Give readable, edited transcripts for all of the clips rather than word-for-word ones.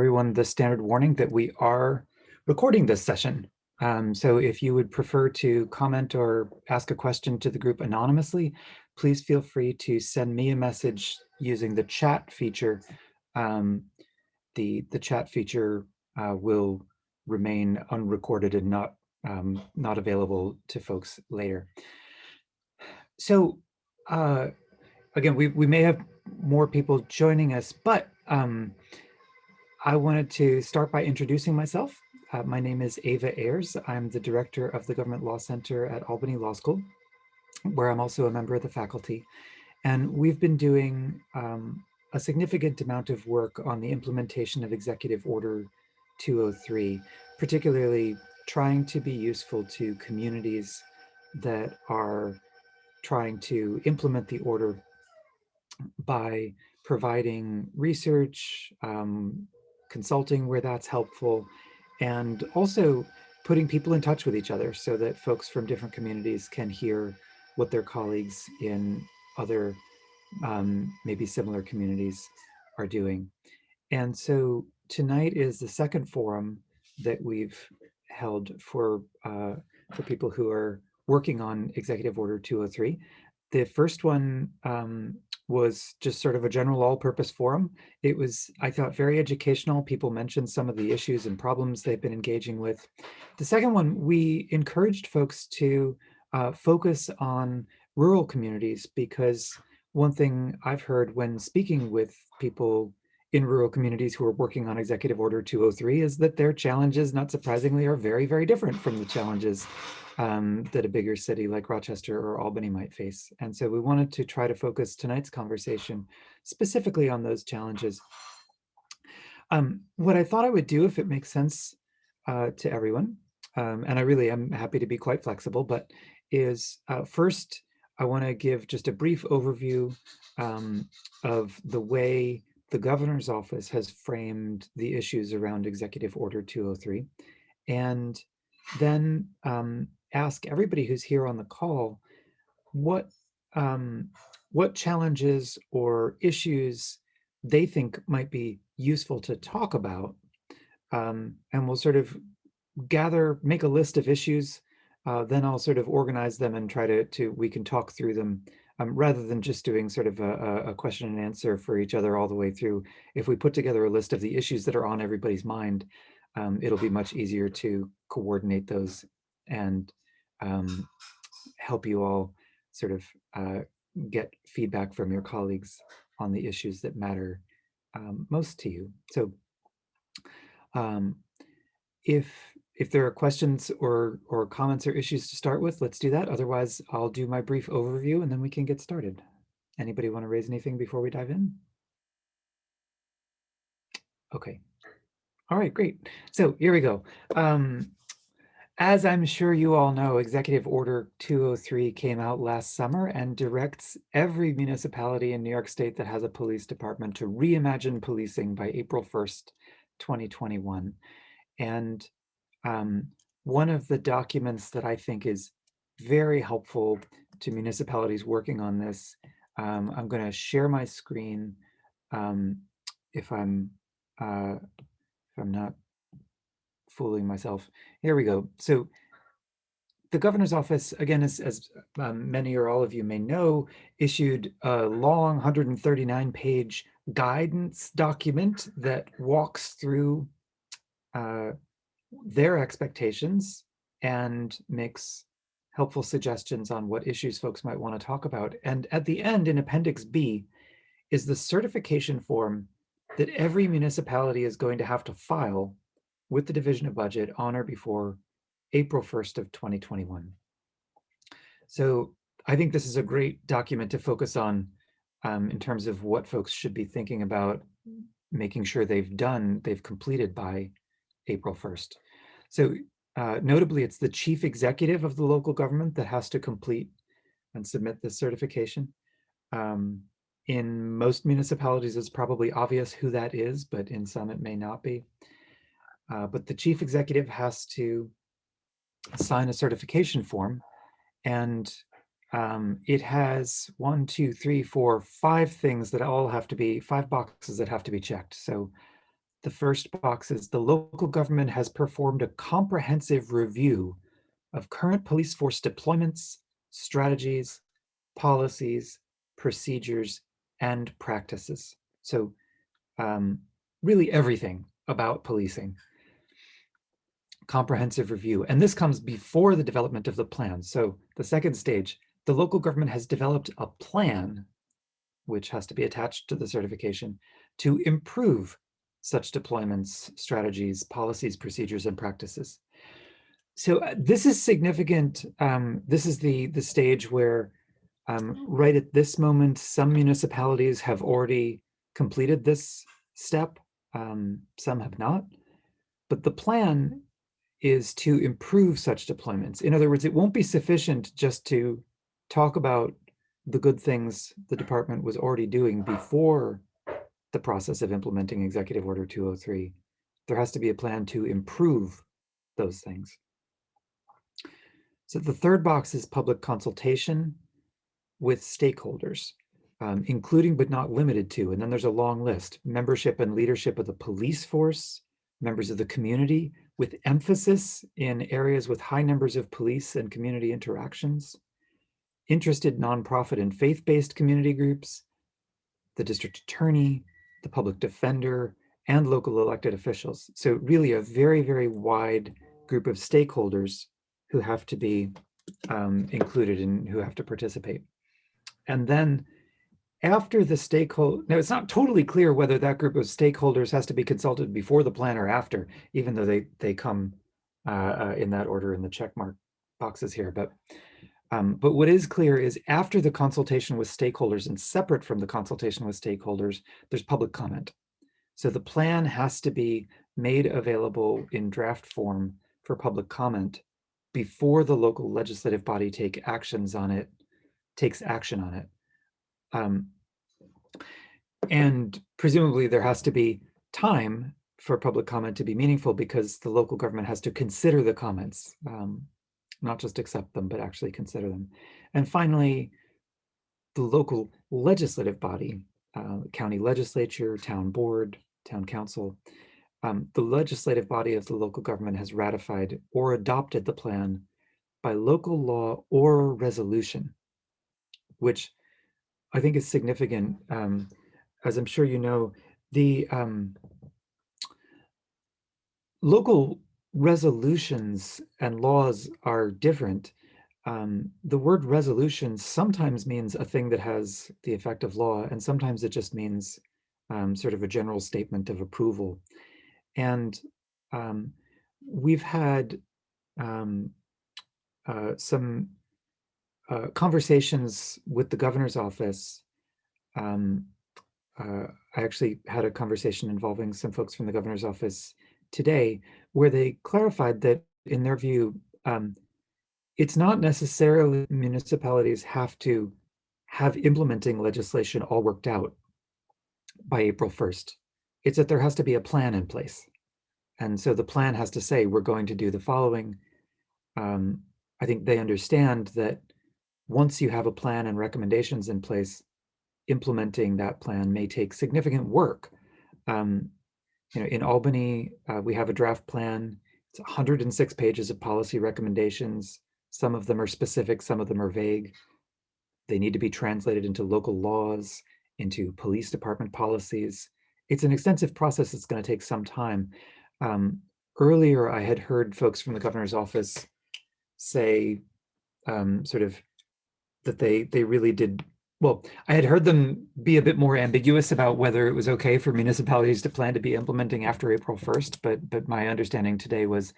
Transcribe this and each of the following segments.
Everyone the standard warning that we are recording this session. So if you would prefer to comment or ask a question to the group anonymously, please feel free to send me a message using the chat feature. The chat feature will remain unrecorded and not available to folks later. So again, we may have more people joining us, but I wanted to start by introducing myself. My name is Ava Ayers. I'm the director of the Government Law Center at Albany Law School, where I'm also a member of the faculty. And we've been doing a significant amount of work on the implementation of Executive Order 203, particularly trying to be useful to communities that are trying to implement the order by providing research, consulting where that's helpful, and also putting people in touch with each other so that folks from different communities can hear what their colleagues in other maybe similar communities are doing. And so tonight is the second forum that we've held for people who are working on Executive Order 203. The first one was just sort of a general all-purpose forum. It was, I thought, very educational. People mentioned some of the issues and problems they've been engaging with. The second one, we encouraged folks to focus on rural communities, because one thing I've heard when speaking with people in rural communities who are working on Executive Order 203 is that their challenges, not surprisingly, are very, very different from the challenges that a bigger city like Rochester or Albany might face. And so we wanted to try to focus tonight's conversation specifically on those challenges. What I thought I would do, if it makes sense to everyone, and I really am happy to be quite flexible, but is first, I want to give just a brief overview of the way the governor's office has framed the issues around Executive Order 203, and then ask everybody who's here on the call what challenges or issues they think might be useful to talk about, and we'll sort of make a list of issues. Then I'll sort of organize them and try to we can talk through them, rather than just doing sort of a question and answer for each other all the way through. If we put together a list of the issues that are on everybody's mind, it'll be much easier to coordinate those and help you all sort of get feedback from your colleagues on the issues that matter most to you. So um, if there are questions or comments or issues to start with, let's do that. Otherwise, I'll do my brief overview and then we can get started. Anybody want to raise anything before we dive in? Okay. All right, great. So here we go. As I'm sure you all know, Executive Order 203 came out last summer and directs every municipality in New York State that has a police department to reimagine policing by April 1st, 2021. And one of the documents that I think is very helpful to municipalities working on this, I'm going to share my screen if I'm not fooling myself. Here we go. So the governor's office, again, as many or all of you may know, issued a long 139-page guidance document that walks through their expectations and makes helpful suggestions on what issues folks might want to talk about. And at the end, in Appendix B, is the certification form that every municipality is going to have to file with the Division of Budget on or before April 1st of 2021. So I think this is a great document to focus on in terms of what folks should be thinking about making sure they've completed by April 1st. So notably, it's the chief executive of the local government that has to complete and submit this certification. In most municipalities, it's probably obvious who that is, but in some it may not be. But the chief executive has to sign a certification form, and it has 1, 2, 3, 4, 5 things that all have to be, 5 boxes that have to be checked. So The first box is the local government has performed a comprehensive review of current police force deployments, strategies, policies, procedures, and practices. So really everything about policing. Comprehensive review. And this comes before the development of the plan. So the second stage, the local government has developed a plan, which has to be attached to the certification, to improve such deployments, strategies, policies, procedures, and practices. So this is significant. This is the stage where right at this moment, some municipalities have already completed this step. Some have not. But the plan is to improve such deployments. In other words, it won't be sufficient just to talk about the good things the department was already doing before the process of implementing Executive Order 203. There has to be a plan to improve those things. So the third box is public consultation with stakeholders, including but not limited to, and then there's a long list: membership and leadership of the police force, members of the community, with emphasis in areas with high numbers of police and community interactions, interested nonprofit and faith-based community groups, the district attorney, the public defender, and local elected officials. So really a very, very wide group of stakeholders who have to be included and who have to participate. And then after the stakeholder, now it's not totally clear whether that group of stakeholders has to be consulted before the plan or after, even though they come in that order in the check mark boxes here. But what is clear is after the consultation with stakeholders and separate from the consultation with stakeholders, there's public comment. So the plan has to be made available in draft form for public comment before the local legislative body takes action on it. And presumably there has to be time for public comment to be meaningful because the local government has to consider the comments, not just accept them, but actually consider them. And finally, the local legislative body, county legislature, town board, town council, the legislative body of the local government has ratified or adopted the plan by local law or resolution, which I think is significant. As I'm sure you know, the local resolutions and laws are different. The word resolution sometimes means a thing that has the effect of law, and sometimes it just means sort of a general statement of approval. And we've had some conversations with the governor's office. I actually had a conversation involving some folks from the governor's office today, where they clarified that in their view, it's not necessarily municipalities have to have implementing legislation all worked out by April 1st. It's that there has to be a plan in place. And so the plan has to say, we're going to do the following. I think they understand that once you have a plan and recommendations in place, implementing that plan may take significant work. In Albany, we have a draft plan. It's 106 pages of policy recommendations. Some of them are specific, some of them are vague. They need to be translated into local laws, into police department policies. It's an extensive process that's going to take some time. Earlier, I had heard folks from the governor's office say sort of that they really did. Well, I had heard them be a bit more ambiguous about whether it was okay for municipalities to plan to be implementing after April 1st, but my understanding today was,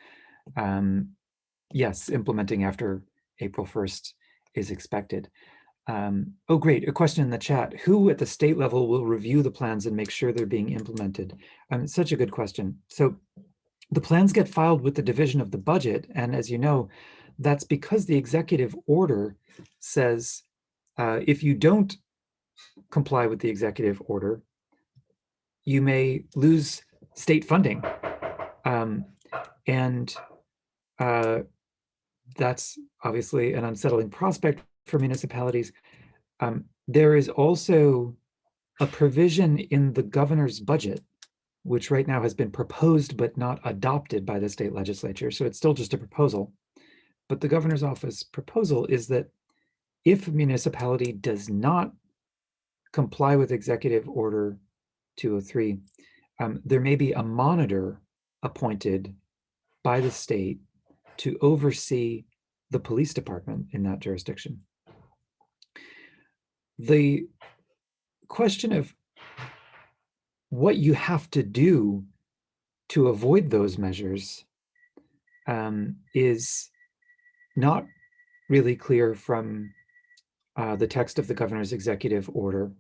yes, implementing after April 1st is expected. Oh, great, a question in the chat. Who at the state level will review the plans and make sure they're being implemented? It's such a good question. So the plans get filed with the division of the budget, and as you know, that's because the executive order says if you don't comply with the executive order, you may lose state funding. And that's obviously an unsettling prospect for municipalities. There is also a provision in the governor's budget which right now has been proposed but not adopted by the state legislature. So it's still just a proposal. But the governor's office proposal is that if a municipality does not comply with Executive Order 203, there may be a monitor appointed by the state to oversee the police department in that jurisdiction. The question of what you have to do to avoid those measures is not really clear from the text of the governor's executive order.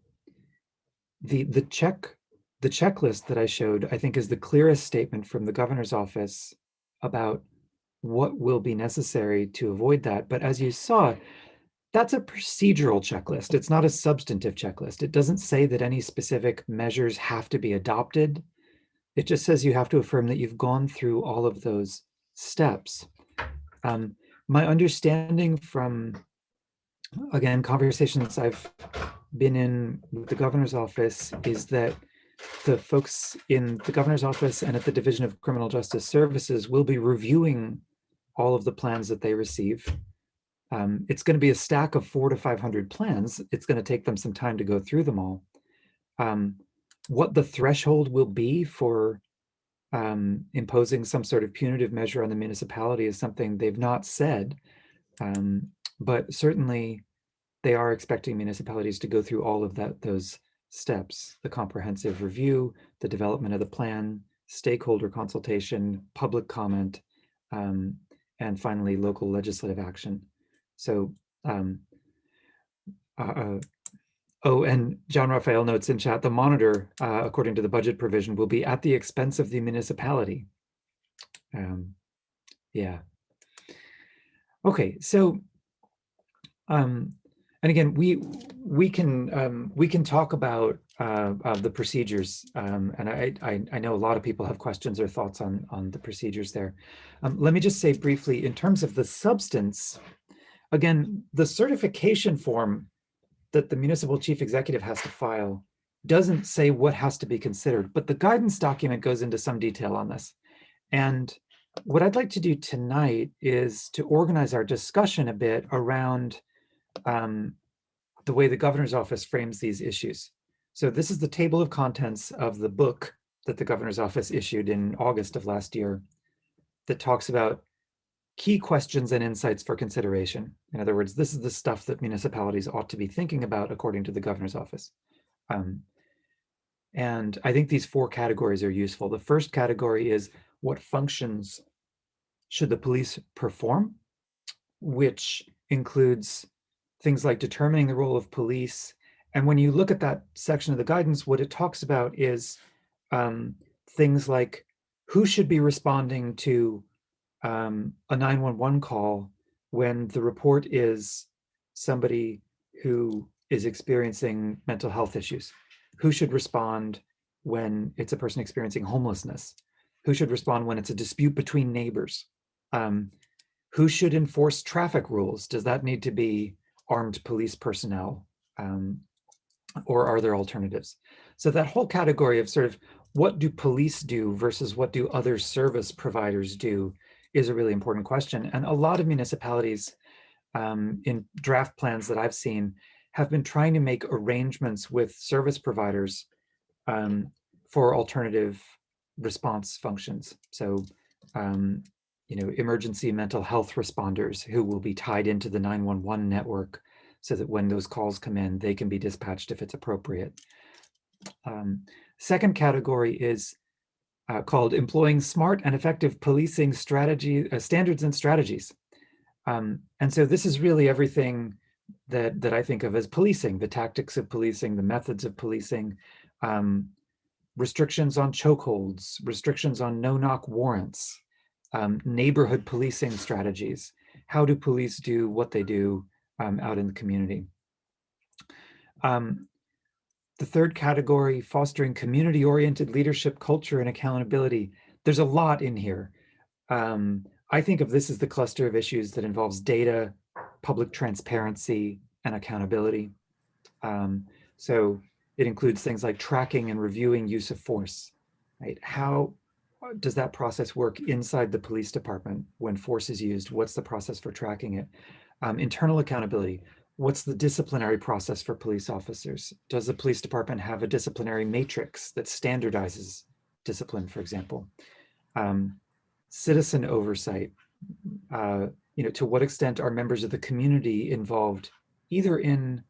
The checklist that I showed, I think, is the clearest statement from the governor's office about what will be necessary to avoid that. But as you saw, that's a procedural checklist. It's not a substantive checklist. It doesn't say that any specific measures have to be adopted. It just says you have to affirm that you've gone through all of those steps. My understanding from, again, conversations I've been in with the governor's office is that the folks in the governor's office and at the Division of Criminal Justice Services will be reviewing all of the plans that they receive. It's going to be a stack of 400 to 500 plans. It's going to take them some time to go through them all. What the threshold will be for imposing some sort of punitive measure on the municipality is something they've not said, but certainly they are expecting municipalities to go through all of those steps: the comprehensive review, the development of the plan, stakeholder consultation, public comment, and finally local legislative action. So, oh, and John Raphael notes in chat, the monitor, according to the budget provision, will be at the expense of the municipality. Yeah. Okay, so, and again, we can talk about the procedures, and I know a lot of people have questions or thoughts on the procedures there. Let me just say briefly, in terms of the substance, again, the certification form that the municipal chief executive has to file doesn't say what has to be considered, but the guidance document goes into some detail on this. And what I'd like to do tonight is to organize our discussion a bit around the way the governor's office frames these issues. So this is the table of contents of the book that the governor's office issued in August of last year that talks about key questions and insights for consideration. In other words, this is the stuff that municipalities ought to be thinking about according to the governor's office. And I think these 4 categories are useful. The first category is what functions should the police perform, which includes things like determining the role of police. And when you look at that section of the guidance, what it talks about is things like who should be responding to a 911 call when the report is somebody who is experiencing mental health issues. Who should respond when it's a person experiencing homelessness? Who should respond when it's a dispute between neighbors? Who should enforce traffic rules? Does that need to be armed police personnel? Or are there alternatives? So that whole category of sort of what do police do versus what do other service providers do is a really important question. And a lot of municipalities in draft plans that I've seen have been trying to make arrangements with service providers for alternative response functions. So, emergency mental health responders who will be tied into the 911 network so that when those calls come in, they can be dispatched if it's appropriate. Second category is called employing smart and effective policing strategy, standards and strategies. And so this is really everything that I think of as policing: the tactics of policing, the methods of policing, restrictions on chokeholds, restrictions on no-knock warrants, neighborhood policing strategies. How do police do what they do out in the community? The third category, fostering community-oriented leadership, culture, and accountability. There's a lot in here. I think of this as the cluster of issues that involves data, public transparency, and accountability. So it includes things like tracking and reviewing use of force, right? How does that process work inside the police department when force is used? What's the process for tracking it? Internal accountability. What's the disciplinary process for police officers? Does the police department have a disciplinary matrix that standardizes discipline, for example? Citizen oversight. To what extent are members of the community involved either in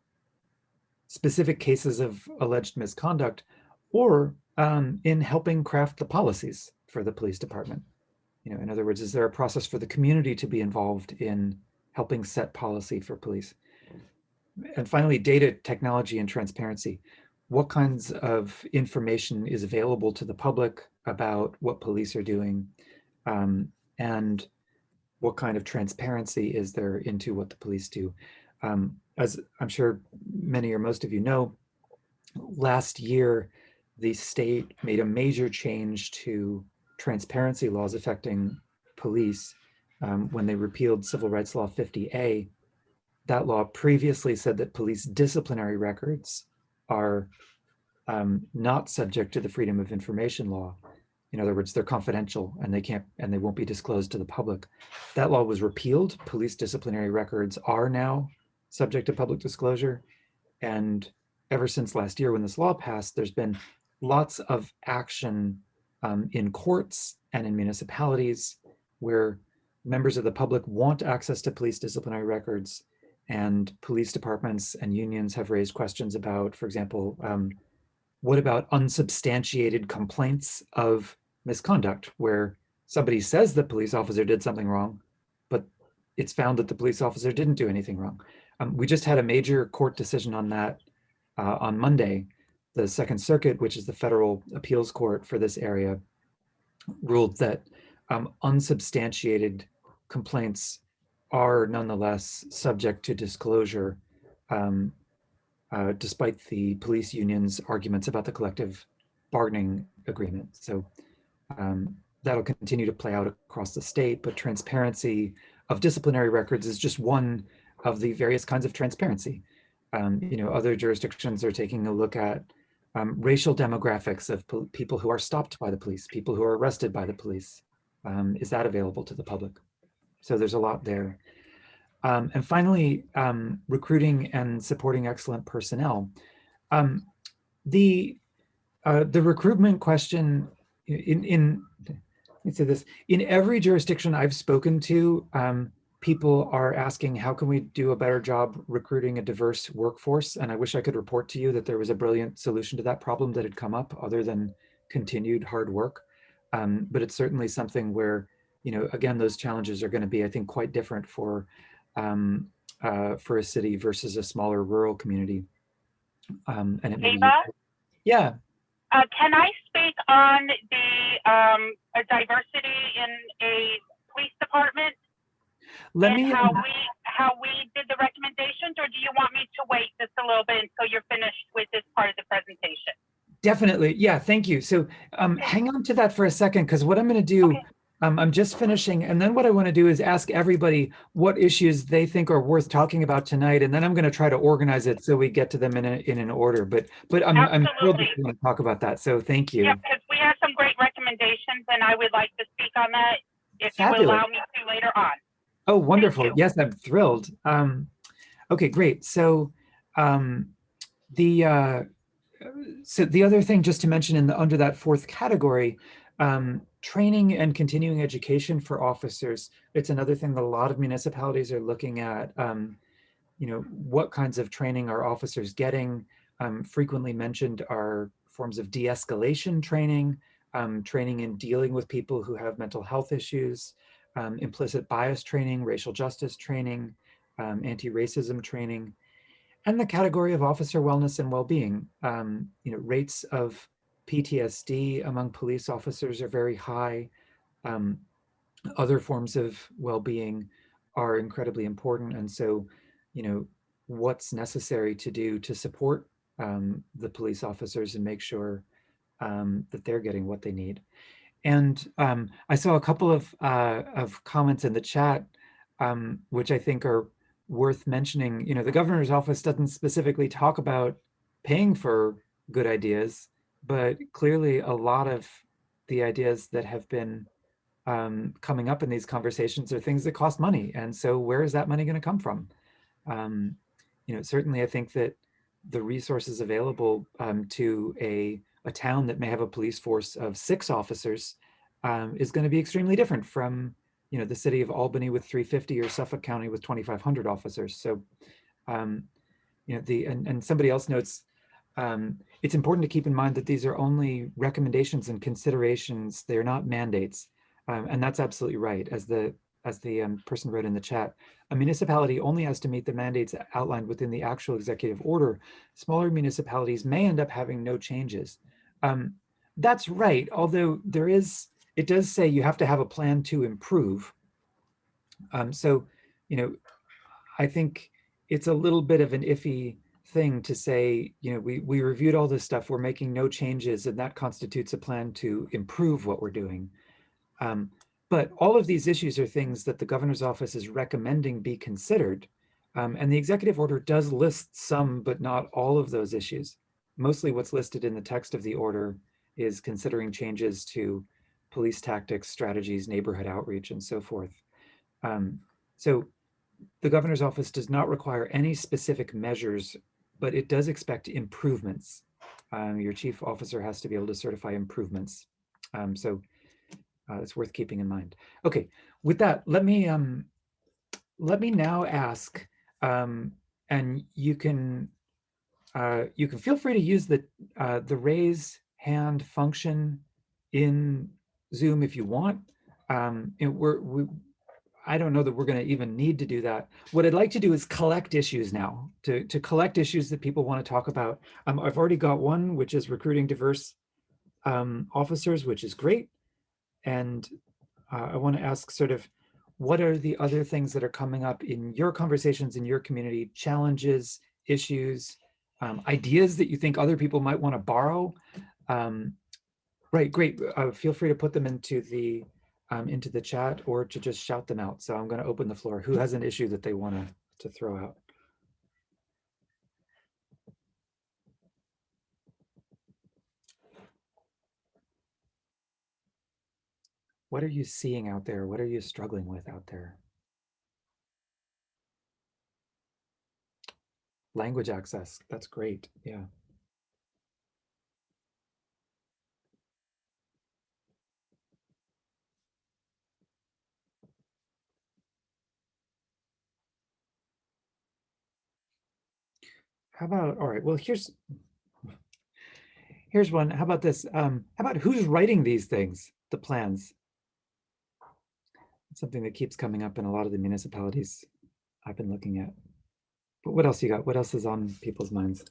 specific cases of alleged misconduct or in helping craft the policies for the police department? In other words, is there a process for the community to be involved in helping set policy for police? And finally, data, technology, and transparency. What kinds of information is available to the public about what police are doing? And what kind of transparency is there into what the police do? As I'm sure many or most of you know, last year, the state made a major change to transparency laws affecting police when they repealed Civil Rights Law 50A. That law previously said that police disciplinary records are not subject to the Freedom of Information law. In other words, they're confidential and they won't be disclosed to the public. That law was repealed. Police disciplinary records are now subject to public disclosure. And ever since last year when this law passed, there's been lots of action in courts and in municipalities where members of the public want access to police disciplinary records, and police departments and unions have raised questions about, for example, what about unsubstantiated complaints of misconduct where somebody says the police officer did something wrong, but it's found that the police officer didn't do anything wrong? We just had a major court decision on that on Monday. The Second Circuit, which is the federal appeals court for this area, ruled that unsubstantiated complaints are nonetheless subject to disclosure, despite the police union's arguments about the collective bargaining agreement. So that'll continue to play out across the state, but transparency of disciplinary records is just one of the various kinds of transparency. Other jurisdictions are taking a look at racial demographics of people who are stopped by the police, people who are arrested by the police. Is that available to the public? So there's a lot there. And finally, recruiting and supporting excellent personnel. The recruitment question let me say this, in every jurisdiction I've spoken to, people are asking, how can we do a better job recruiting a diverse workforce? And I wish I could report to you that there was a brilliant solution to that problem that had come up other than continued hard work. But it's certainly something where, again, those challenges are going to be, I think, quite different for a city versus a smaller rural community. And it may be, yeah. Can I speak on the diversity in a police department? How we did the recommendations, or do you want me to wait just a little bit until you're finished with this part of the presentation? Definitely, yeah, thank you. So hang on to that for a second, because what I'm going to do, okay. I'm just finishing, and then what I want to do is ask everybody what issues they think are worth talking about tonight, and then I'm going to try to organize it so we get to them in an order. But I'm thrilled that you want to talk about that. So thank you. Yeah, because we have some great recommendations, and I would like to speak on that if Fabulous. You would allow me to later on. Oh, wonderful! Yes, I'm thrilled. Okay, great. So the other thing, just to mention, under that fourth category. Training and continuing education for officers. It's another thing that a lot of municipalities are looking at. What kinds of training are officers getting? Frequently mentioned are forms of de-escalation training, training in dealing with people who have mental health issues, implicit bias training, racial justice training, anti-racism training, and the category of officer wellness and well-being. Rates of PTSD among police officers are very high. Other forms of well-being are incredibly important. And so, what's necessary to do to support the police officers and make sure that they're getting what they need. And I saw a couple of comments in the chat, which I think are worth mentioning. The governor's office doesn't specifically talk about paying for good ideas, but clearly a lot of the ideas that have been coming up in these conversations are things that cost money. And so where is that money going to come from? Certainly I think that the resources available to a town that may have a police force of 6 officers is going to be extremely different from, the city of Albany with 350 or Suffolk County with 2,500 officers. So, and somebody else notes, it's important to keep in mind that these are only recommendations and considerations. They're not mandates. And that's absolutely right. As the person wrote in the chat, a municipality only has to meet the mandates outlined within the actual executive order. Smaller municipalities may end up having no changes. That's right, although it does say you have to have a plan to improve. So, I think it's a little bit of an iffy thing to say, we reviewed all this stuff, we're making no changes, and that constitutes a plan to improve what we're doing. But all of these issues are things that the governor's office is recommending be considered. And the executive order does list some, but not all of those issues. Mostly what's listed in the text of the order is considering changes to police tactics, strategies, neighborhood outreach, and so forth. So the governor's office does not require any specific measures, but it does expect improvements. Your chief officer has to be able to certify improvements. So it's worth keeping in mind. Okay, with that, let me now ask, and you can feel free to use the raise hand function in Zoom if you want. I don't know that we're going to even need to do that. What I'd like to do is collect issues now, to collect issues that people want to talk about. I've already got one, which is recruiting diverse officers, which is great. And I want to ask sort of, what are the other things that are coming up in your conversations in your community, challenges, issues, ideas that you think other people might want to borrow? Right, great. Feel free to put them into the chat or to just shout them out. So I'm going to open the floor. Who has an issue that they want to throw out? What are you seeing out there? What are you struggling with out there? Language access, that's great, yeah. How about, all right, well, here's one. How about this? How about who's writing these things, the plans? It's something that keeps coming up in a lot of the municipalities I've been looking at. But what else you got? What else is on people's minds?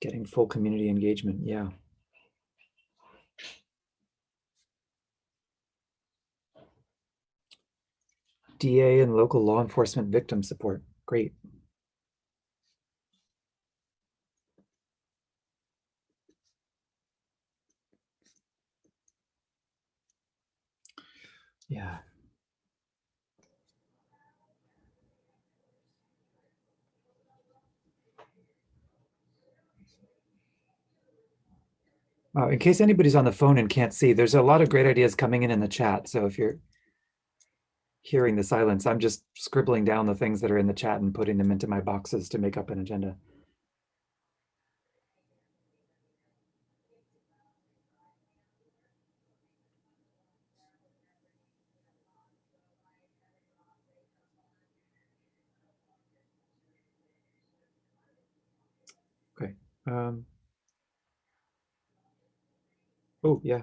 Getting full community engagement, yeah. DA and local law enforcement victim support, great. Yeah. In case anybody's on the phone and can't see, there's a lot of great ideas coming in the chat. So if you're hearing the silence, I'm just scribbling down the things that are in the chat and putting them into my boxes to make up an agenda. Okay. Oh, yeah.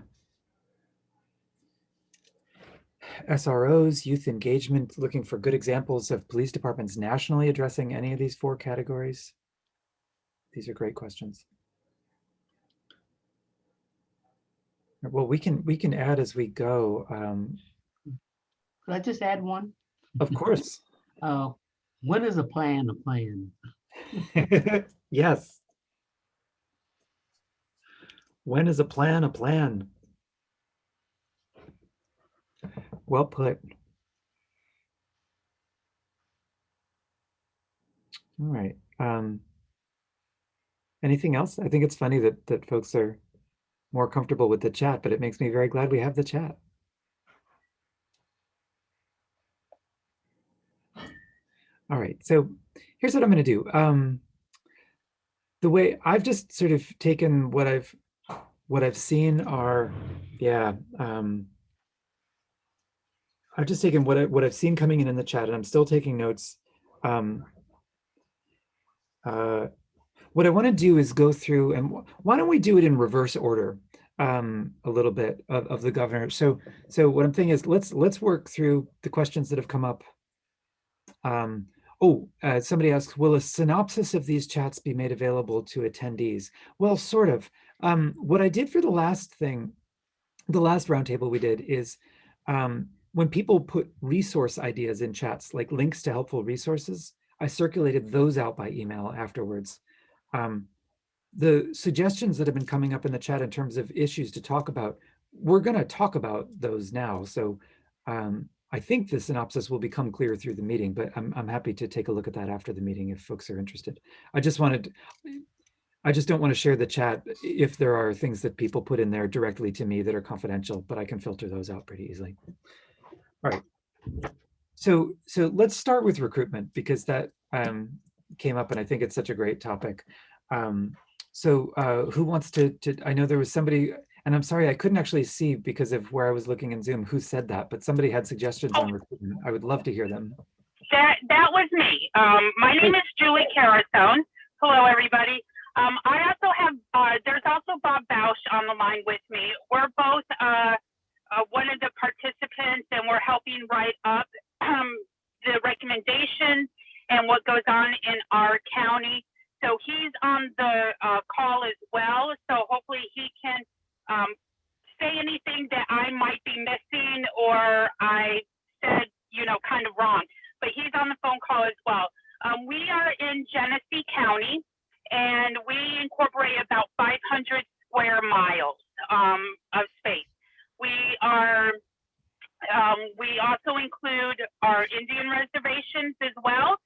SROs, youth engagement, looking for good examples of police departments nationally addressing any of these 4 categories. These are great questions. Well, we can add as we go. Could I just add one? Of course. When is a plan a plan? Yes. When is a plan a plan? Well put. All right. Anything else? I think it's funny that folks are more comfortable with the chat, but it makes me very glad we have the chat. All right, so here's what I'm going to do. The way I've just sort of taken what I've seen are, yeah, I've just taken what I've seen coming in the chat, and I'm still taking notes. What I want to do is go through, and why don't we do it in reverse order, a little bit of the governor. So what I'm thinking is let's work through the questions that have come up. Somebody asks, will a synopsis of these chats be made available to attendees? Well, sort of. What I did for the last roundtable we did is, when people put resource ideas in chats, like links to helpful resources, I circulated those out by email afterwards. The suggestions that have been coming up in the chat in terms of issues to talk about, we're going to talk about those now. So I think the synopsis will become clear through the meeting, but I'm happy to take a look at that after the meeting if folks are interested. I just don't want to share the chat if there are things that people put in there directly to me that are confidential, but I can filter those out pretty easily. All right. So let's start with recruitment, because that came up and I think it's such a great topic. Who wants to, I know there was somebody, and I'm sorry, I couldn't actually see because of where I was looking in Zoom who said that, but somebody had suggestions on recruitment. I would love to hear them. That was me. My name is Julie Carasone. Hello, everybody. I also have, there's also Bob Bausch on the line with me. We're both one of the participants, and we're helping write up the recommendations and what goes on in our county. So he's on the call as well. So hopefully he can say anything that I might be missing or I said, kind of wrong. But he's on the phone call as well. We are in Genesee County, and we incorporate about 500 square miles of space. We also include our Indian reservations as well.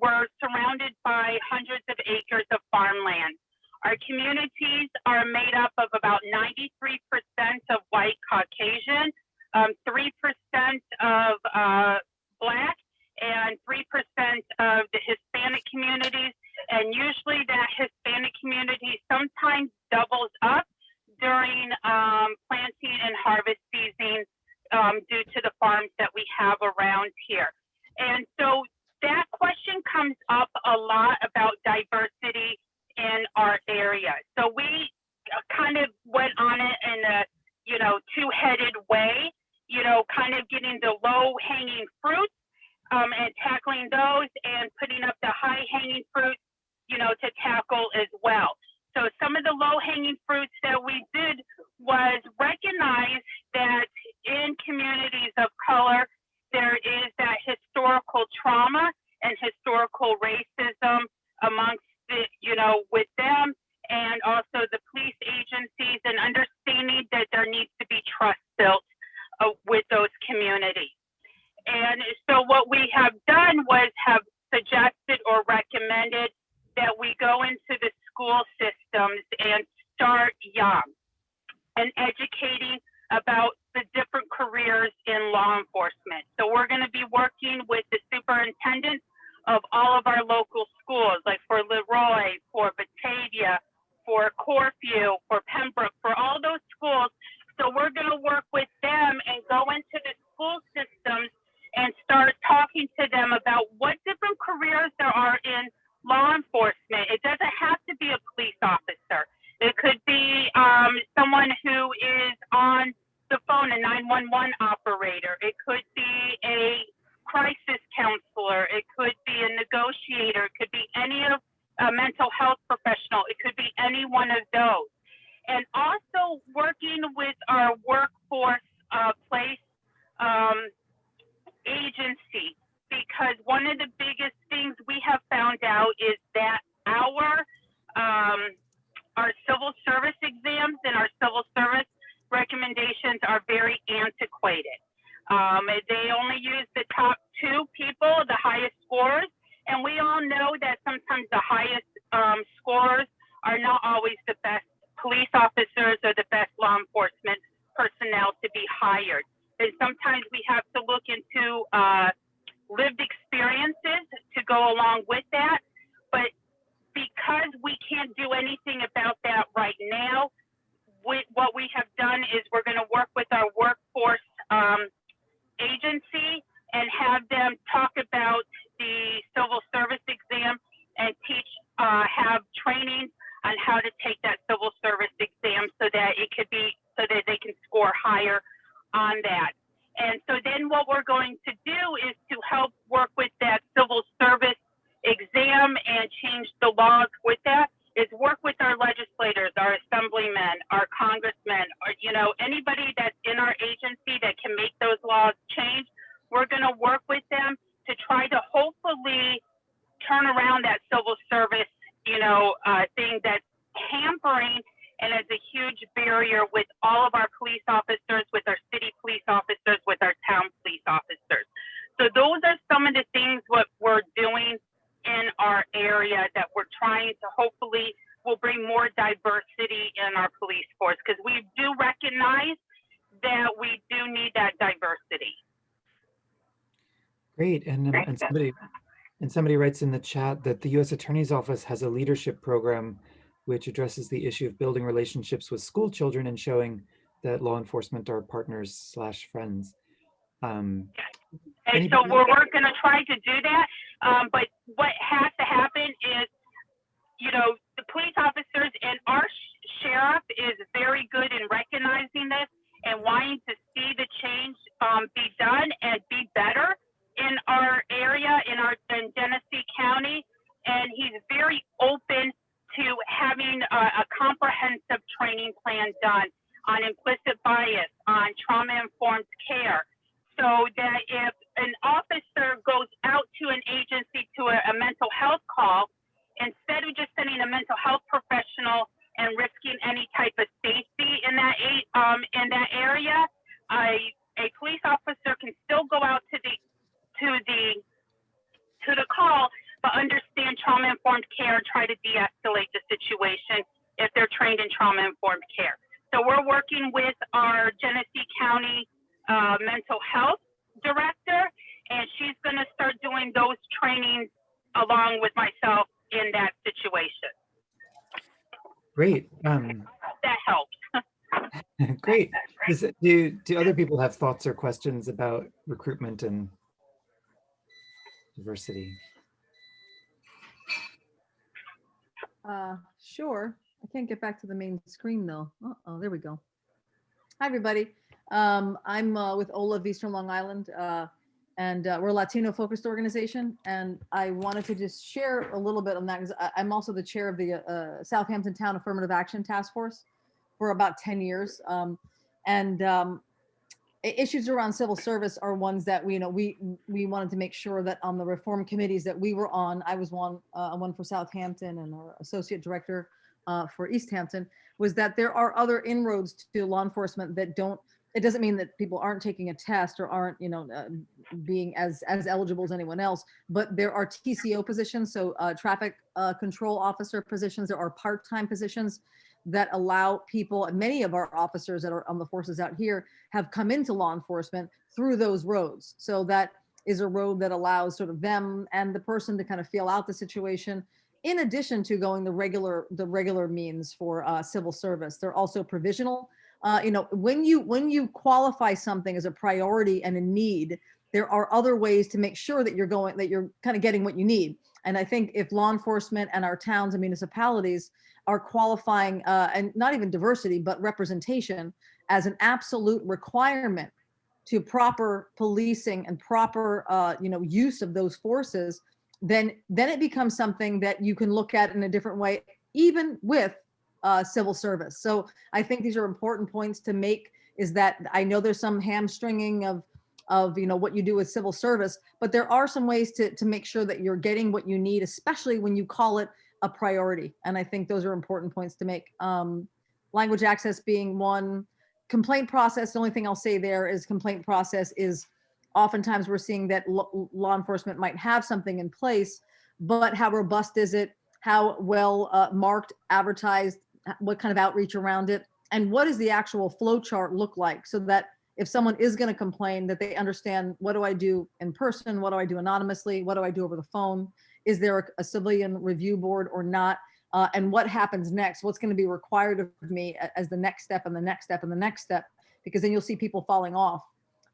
We're surrounded by hundreds of acres of farmland. Our communities are made up of about 93% of white Caucasian, 3% of Black, and 3% of the Hispanic communities. And usually that Hispanic community sometimes doubles up during planting and harvest season due to the farms that we have around here. And so that question comes up a lot about diversity in our area. So we kind of went on it in a, two-headed way, kind of getting the low-hanging fruits and tackling those, and putting up the high-hanging fruits, to tackle as well. So some of the low-hanging fruits that we did was recognize that in communities of color, there is that historical trauma and historical racism amongst the, with them, and also the police agencies, and understanding that there needs to be trust built with those communities. And so what we have done was have suggested or recommended that we go into the school systems and start young and educating about the different careers in law enforcement. So we're going to be working with the superintendents of all of our local schools, like for Leroy, for Batavia, for Corfu, for Pembroke, for all those schools. So we're going to work with them and go into the school systems and start talking to them about what different careers there are in law enforcement. It doesn't have to be a police officer. It could be someone who is on the phone, a 911 operator. It could be a crisis counselor. It could be a negotiator. It could be any of a mental health professional. It could be any one of those. And also working with our workforce place agency, because one of the biggest things we have found out is that our civil service exams and our civil service recommendations are very antiquated. They only use the top 2 people, the highest scores, and we all know that scores are not always the best police officers or the best law enforcement personnel to be hired. And sometimes we have to look into lived experiences to go along with that. But because we can't do anything about that right now, what we have done is we're going to work with our workforce agency and have them talk about the civil service exam and have training on how to take that civil service exam so that they can score higher on that. And so then what we're going to do is to help work with that civil service exam and change the laws with that, is work with our legislators, our assemblymen, our congressmen, or, anybody that's in our agency that can make those laws change. We're going to work with them to try to hopefully turn around that civil service, thing that's hampering and is a huge barrier with all of our police officers, with our city police officers, with our town police officers. So those are some of the things what we're doing in our area that we're trying to hopefully will bring more diversity in our police force, because we do recognize that we do need that diversity. Great. And somebody writes in the chat that the U.S. Attorney's Office has a leadership program which addresses the issue of building relationships with school children and showing that law enforcement are partners/friends. And so we're going to try to do that. But what has to happen is, the police officers and our sheriff is very good in recognizing this and wanting to see the change be done and be better in our area, in Genesee County. And he's very open to having a comprehensive training plan done on implicit bias, on trauma-informed care, so that if an officer goes out to an agency to a mental health call, instead of just sending a mental health professional and risking any type of safety in that area, a police officer can still go out to the call, but understand trauma-informed care and try to de-escalate the situation if they're trained in trauma-informed care. So we're working with our Genesee County mental health director, and she's going to start doing those trainings along with myself in that situation. Great. That helps. Great. Do other people have thoughts or questions about recruitment and diversity? Sure. I can't get back to the main screen though. Uh-oh, there we go. Hi, everybody. I'm with Ola of Eastern Long Island, and we're a Latino-focused organization. And I wanted to just share a little bit on that because I'm also the chair of the Southampton Town Affirmative Action Task Force for about 10 years. Issues around civil service are ones that we wanted to make sure that on the reform committees that we were on, I was one for Southampton and our associate director for East Hampton, was that there are other inroads to law enforcement that don't, it doesn't mean that people aren't taking a test or aren't, being as eligible as anyone else, but there are TCO positions, so traffic control officer positions, there are part-time positions that allow people, and many of our officers that are on the forces out here have come into law enforcement through those roads. So that is a road that allows sort of them and the person to kind of feel out the situation, in addition to going the regular means for civil service. They're also provisional. When you qualify something as a priority and a need, there are other ways to make sure that you're kind of getting what you need. And I think if law enforcement and our towns and municipalities are qualifying, and not even diversity, but representation as an absolute requirement to proper policing and proper, use of those forces, then it becomes something that you can look at in a different way, even with civil service. So I think these are important points to make, is that I know there's some hamstringing of what you do with civil service, but there are some ways to make sure that you're getting what you need, especially when you call it a priority. And I think those are important points to make. Language access being one. Complaint process, the only thing I'll say there is complaint process is oftentimes we're seeing that law enforcement might have something in place, but how robust is it? how well marked, advertised, what kind of outreach around it, and what does the actual flow chart look like, so that if someone is going to complain, that they understand, what do I do in person? What do I do anonymously? What do I do over the phone? Is there a civilian review board or not? And what happens next? What's going to be required of me as the next step and the next step and the next step? Because then you'll see people falling off.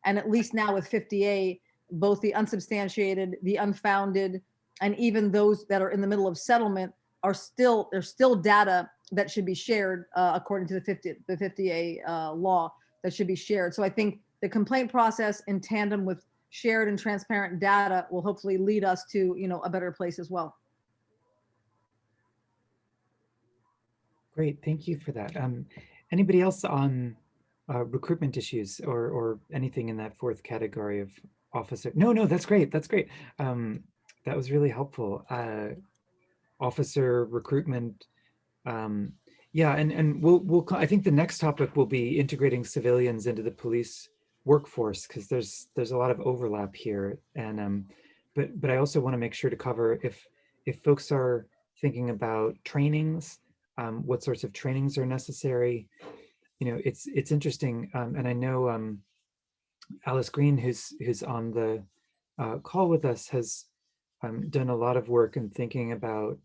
And at least now with 50A, both the unsubstantiated, the unfounded, and even those that are in the middle of settlement there's still data that should be shared according to the 50A law that should be shared. So I think the complaint process in tandem with shared and transparent data will hopefully lead us to, a better place as well. Great, thank you for that. Anybody else on recruitment issues or anything in that fourth category of officer? No, that's great. That's great. That was really helpful. Officer recruitment. Yeah, and I think the next topic will be integrating civilians into the police workforce, because there's a lot of overlap here. And but I also want to make sure to cover if folks are thinking about trainings, what sorts of trainings are necessary. It's interesting, and I know Alice Green, who's on the call with us, has done a lot of work in thinking about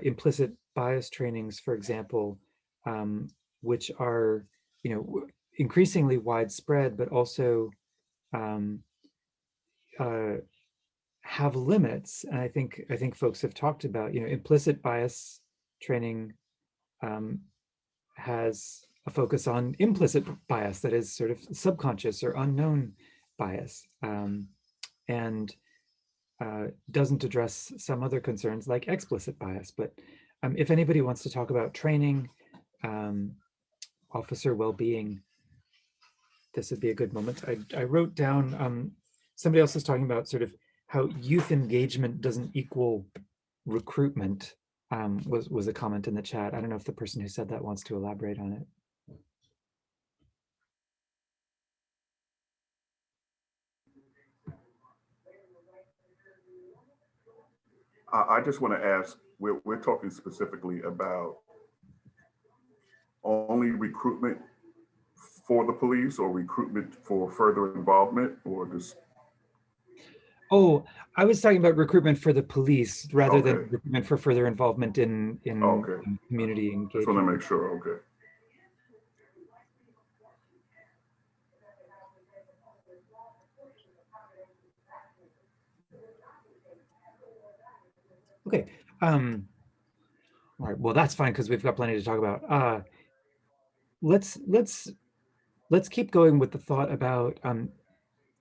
implicit bias trainings, for example, which are increasingly widespread, but also have limits. And I think folks have talked about implicit bias training has a focus on implicit bias, that is sort of subconscious or unknown bias, and doesn't address some other concerns like explicit bias. But if anybody wants to talk about training, officer well-being, this would be a good moment. I wrote down, somebody else was talking about sort of how youth engagement doesn't equal recruitment, was a comment in the chat. I don't know if the person who said that wants to elaborate on it. I just want to ask, we're talking specifically about only recruitment for the police, or recruitment for further involvement, or just? Oh, I was talking about recruitment for the police rather than Okay. recruitment for further involvement in Okay. community Just engagement. want to make sure. Okay. Okay. All right. Well, that's fine, because we've got plenty to talk about. Let's keep going with the thought about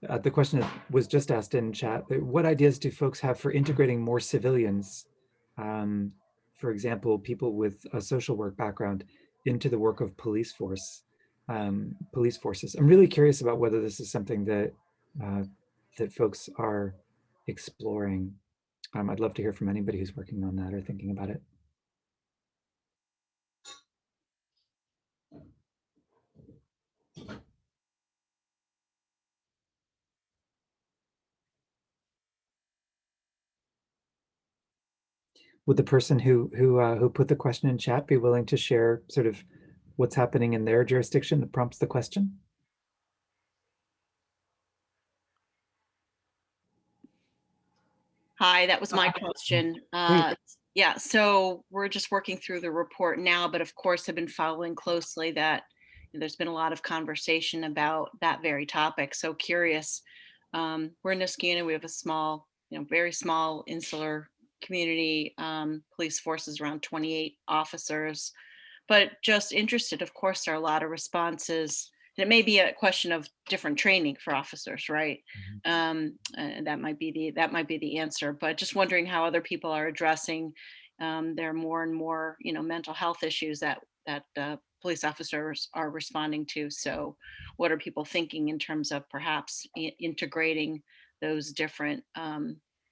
the question that was just asked in chat. What ideas do folks have for integrating more civilians, for example, people with a social work background, into the work of police forces? I'm really curious about whether this is something that that folks are exploring. I'd love to hear from anybody who's working on that or thinking about it. Would the person who put the question in chat be willing to share sort of what's happening in their jurisdiction that prompts the question? Hi, that was my question. Yeah, so we're just working through the report now, but of course have been following closely that there's been a lot of conversation about that very topic. So curious. We're in Niskayuna, we have a small, very small insular community, police forces, around 28 officers, but just interested. Of course, there are a lot of responses. And it may be a question of different training for officers, right? And that might be the answer. But just wondering how other people are addressing. There are more and more, mental health issues that police officers are responding to. So, what are people thinking in terms of perhaps integrating those different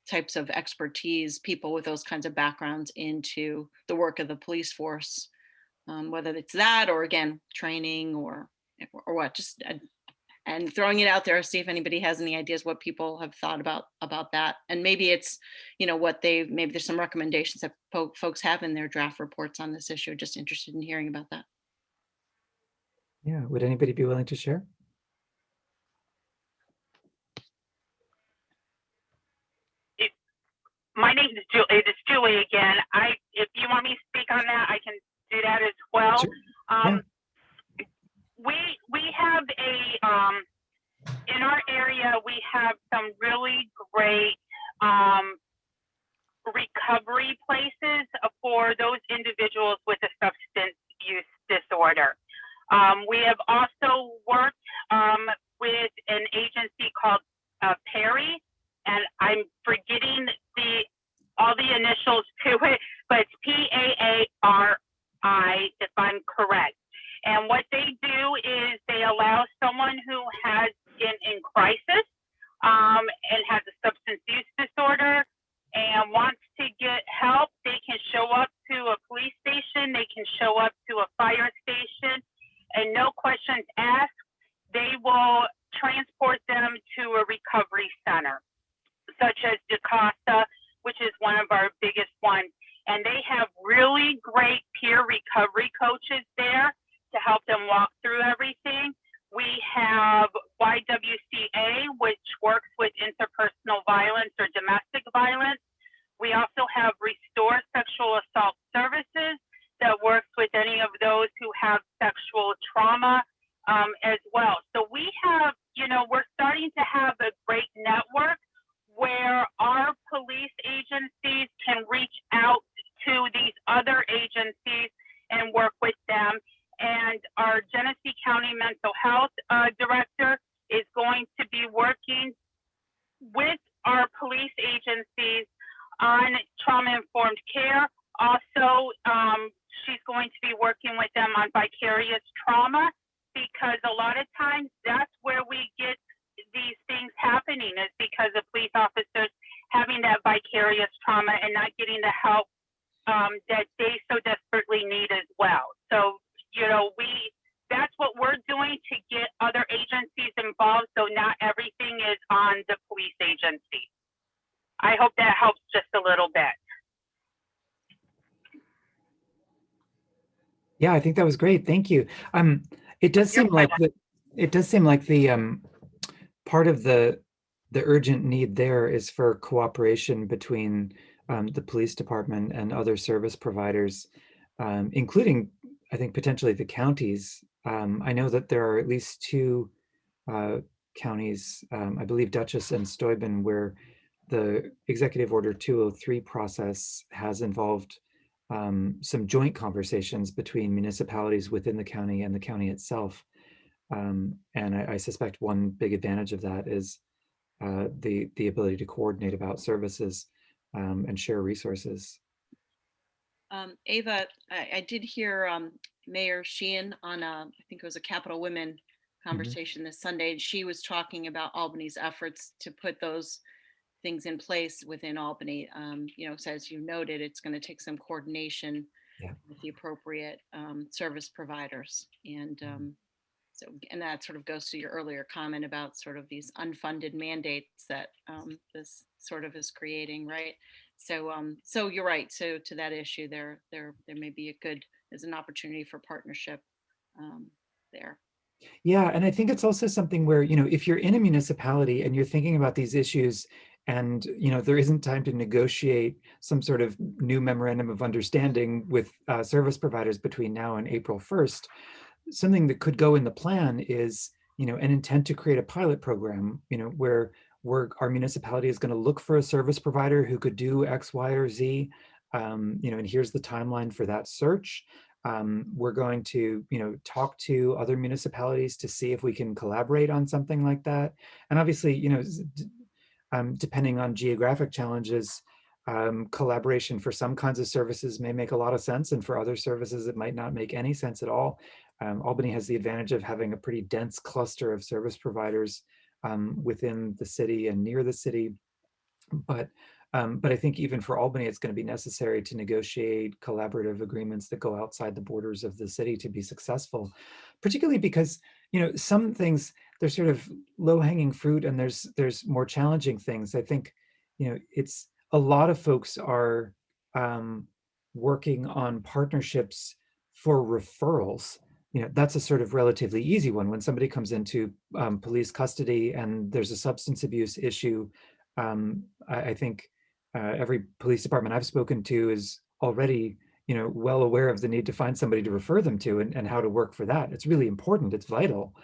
types of expertise, people with those kinds of backgrounds, into the work of the police force? Whether it's that, or again, training, or what, just and throwing it out there, see if anybody has any ideas what people have thought about that. And maybe it's, maybe there's some recommendations that folks have in their draft reports on this issue. Just interested in hearing about that. Yeah, would anybody be willing to share? My name is Julie. It is Julie again. If you want me to speak on that, I can do that as well. Sure. Yeah. We have in our area, we have some really great recovery places for those individuals with a substance use disorder. We have also worked with an agency called Perry, and I'm forgetting all the initials to it, but it's PAARI, if I'm correct. And what they do is they allow someone who has been in crisis and has a substance use disorder and wants to get help. They can show up to a police station, they can show up to a fire station, and no questions asked, they will transport them to a recovery center, such as DaCosta, which is one of our biggest ones. And they have really great peer recovery coaches there to help them walk through everything. We have YWCA, which works with interpersonal violence or domestic violence. We also have Restore Sexual Assault Services that works with any of those who have sexual trauma as well. So we have, we're starting to have a great network where our police agencies can reach out to these other agencies and work with them. And our Genesee County Mental Health Director is going to be working with our police agencies on trauma-informed care. Also, she's going to be working with them on vicarious trauma, because a lot of times that's where we get these things happening, is because of police officers having that vicarious trauma and not getting the help that they so desperately need as well. So, that's what we're doing to get other agencies involved, so not everything is on the police agency. I hope that helps just a little bit. Yeah, I think that was great. Thank you. It does seem like the part of the urgent need there is for cooperation between the police department and other service providers, including, I think, potentially the counties. I know that there are at least two counties, I believe Dutchess and Steuben, where the Executive Order 203 process has involved some joint conversations between municipalities within the county and the county itself. And I suspect one big advantage of that is the ability to coordinate about services and share resources. Ava, I did hear Mayor Sheehan on I think it was a Capital Women conversation this Sunday, and she was talking about Albany's efforts to put those things in place within Albany. So as you noted, it's going to take some coordination with the appropriate service providers. And and that sort of goes to your earlier comment about sort of these unfunded mandates that this sort of is creating, right? So you're right. So to that issue, there may be there's an opportunity for partnership there. Yeah, and I think it's also something where, if you're in a municipality and you're thinking about these issues and, there isn't time to negotiate some sort of new memorandum of understanding with service providers between now and April 1st, something that could go in the plan is, an intent to create a pilot program, where our municipality is going to look for a service provider who could do X, Y, or Z, and here's the timeline for that search. We're going to, talk to other municipalities to see if we can collaborate on something like that. And obviously, depending on geographic challenges, collaboration for some kinds of services may make a lot of sense, and for other services, it might not make any sense at all. Albany has the advantage of having a pretty dense cluster of service providers within the city and near the city. But But I think even for Albany, it's going to be necessary to negotiate collaborative agreements that go outside the borders of the city to be successful, particularly because, some things, there's sort of low-hanging fruit and there's more challenging things. I think, it's a lot of folks are working on partnerships for referrals. That's a sort of relatively easy one. When somebody comes into police custody and there's a substance abuse issue, I think every police department I've spoken to is already, well aware of the need to find somebody to refer them to and how to work for that. It's really important. It's vital.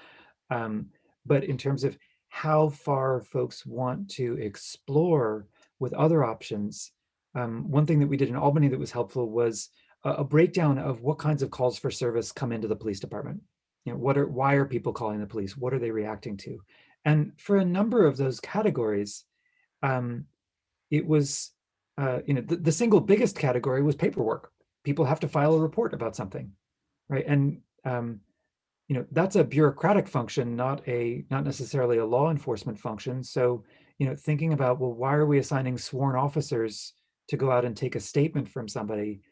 But in terms of how far folks want to explore with other options, one thing that we did in Albany that was helpful was a breakdown of what kinds of calls for service come into the police department. Why are people calling the police? What are they reacting to? And for a number of those categories, it was, the single biggest category was paperwork. People have to file a report about something, right? And that's a bureaucratic function, not necessarily a law enforcement function. So, thinking about, well, why are we assigning sworn officers to go out and take a statement from somebody?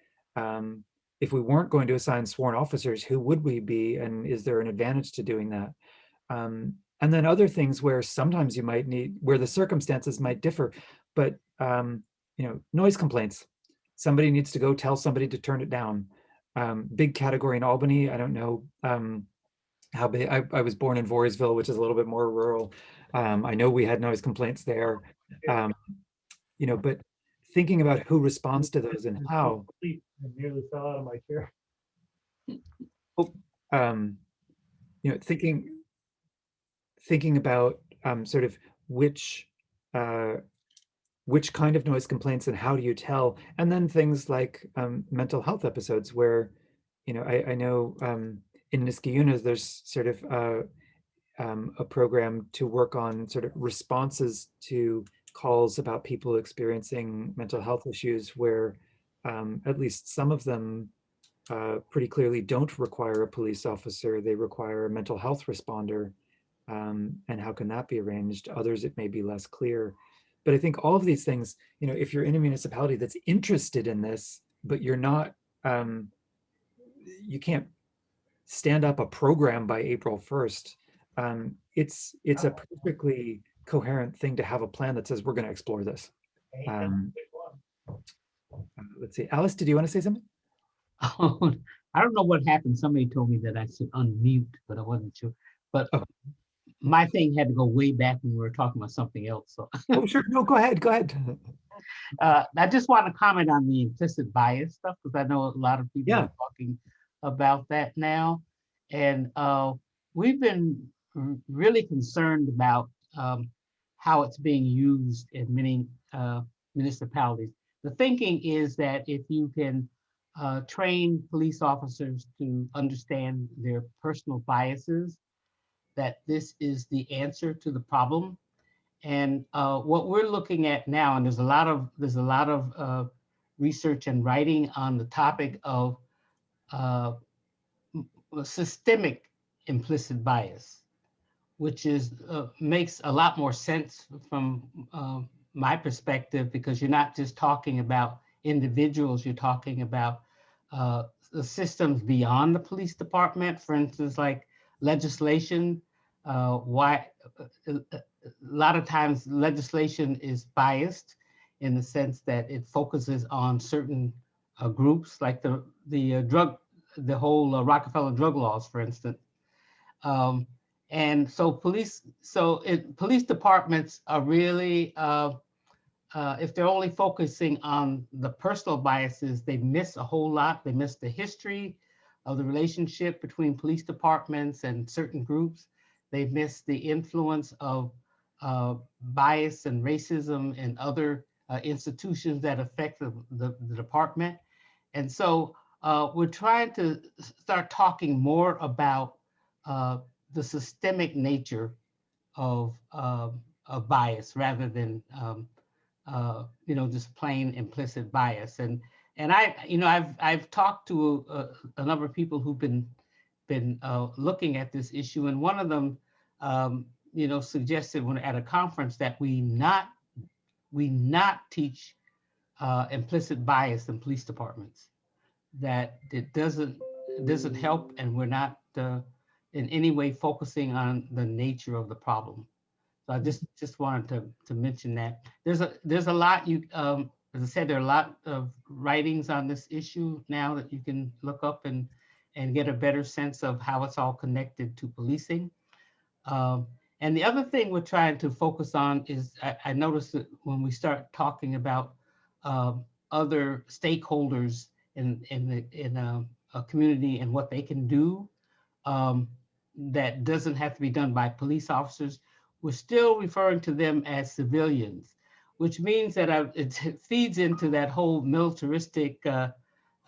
If we weren't going to assign sworn officers, who would we be? And is there an advantage to doing that? And then other things where sometimes you might need, where the circumstances might differ, but noise complaints. Somebody needs to go tell somebody to turn it down. Big category in Albany. I don't know how big. I was born in Voorheesville, which is a little bit more rural. I know we had noise complaints there. But thinking about who responds to those and how. I nearly fell out of my chair. Thinking about sort of which kind of noise complaints and how do you tell, and then things like mental health episodes where, I know in Niskayuna there's sort of a program to work on sort of responses to calls about people experiencing mental health issues where at least some of them pretty clearly don't require a police officer, they require a mental health responder. And how can that be arranged? Others, it may be less clear. But I think all of these things, if you're in a municipality that's interested in this, but you're not, you can't stand up a program by April 1st. It's a perfectly coherent thing to have a plan that says we're going to explore this. Let's see, Alice, did you want to say something? I don't know what happened. Somebody told me that I should unmute, but I wasn't sure. But my thing had to go way back when we were talking about something else. So. Oh, sure. No, go ahead. Go ahead. I just want to comment on the implicit bias stuff because I know a lot of people are talking about that now. And we've been really concerned about how it's being used in many municipalities. The thinking is that if you can train police officers to understand their personal biases, that this is the answer to the problem. And what we're looking at now, and there's a lot of research and writing on the topic of systemic implicit bias, which is makes a lot more sense from my perspective, because you're not just talking about individuals, you're talking about the systems beyond the police department. For instance, like legislation, a lot of times legislation is biased in the sense that it focuses on certain groups, like the whole Rockefeller drug laws, for instance. And so police departments are really, if they're only focusing on the personal biases, they miss a whole lot. They miss the history of the relationship between police departments and certain groups. They miss the influence of bias and racism and other institutions that affect the department. And so we're trying to start talking more about the systemic nature of bias rather than just plain implicit bias. And I've talked to a number of people who've been looking at this issue, and one of them suggested when at a conference that we not we not teach implicit bias in police departments, that it doesn't help, and we're not in any way focusing on the nature of the problem. So I just wanted to mention that there's a lot as I said, there are a lot of writings on this issue now that you can look up and get a better sense of how it's all connected to policing. And the other thing we're trying to focus on is I noticed that when we start talking about other stakeholders in a community and what they can do, that doesn't have to be done by police officers, we're still referring to them as civilians, which means that it feeds into that whole militaristic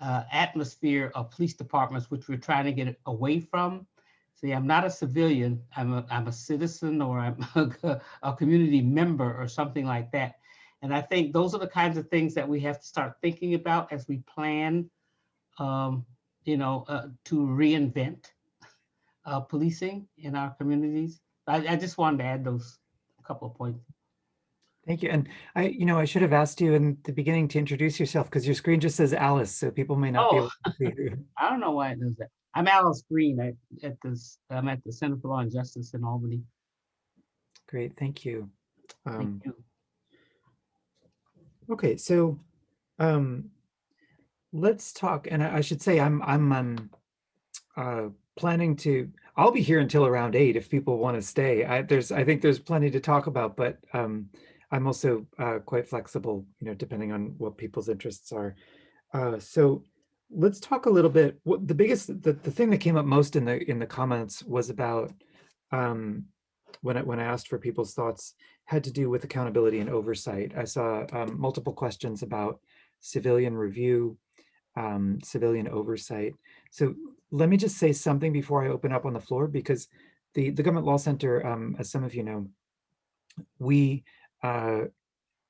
atmosphere of police departments, which we're trying to get away from. See, I'm not a civilian, I'm a citizen, or I'm a community member or something like that. And I think those are the kinds of things that we have to start thinking about as we plan, to reinvent policing in our communities. I just wanted to add those couple of points. Thank you. And I should have asked you in the beginning to introduce yourself, because your screen just says Alice, so people may not be able to see you. I don't know why it does that. I'm Alice Green. I'm at the Center for Law and Justice in Albany. Great, thank you. Thank you. Okay, so let's talk. And I should say I'm planning to. I'll be here until around 8 if people want to stay. I think there's plenty to talk about, but I'm also quite flexible, depending on what people's interests are. So let's talk a little bit. What the thing that came up most in the comments was about when I asked for people's thoughts, had to do with accountability and oversight. I saw multiple questions about civilian review, civilian oversight. So let me just say something before I open up on the floor, because the Government Law Center, as some of you know, we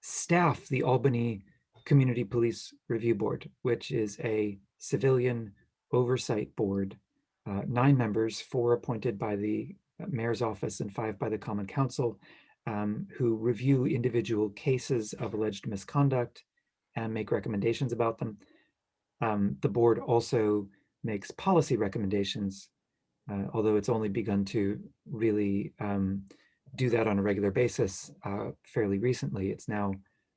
staff the Albany Community Police Review Board, which is a civilian oversight board, 9 members, 4 appointed by the mayor's office and 5 by the Common Council, who review individual cases of alleged misconduct and make recommendations about them. The board also makes policy recommendations, although it's only begun to really do that on a regular basis fairly recently. It's now,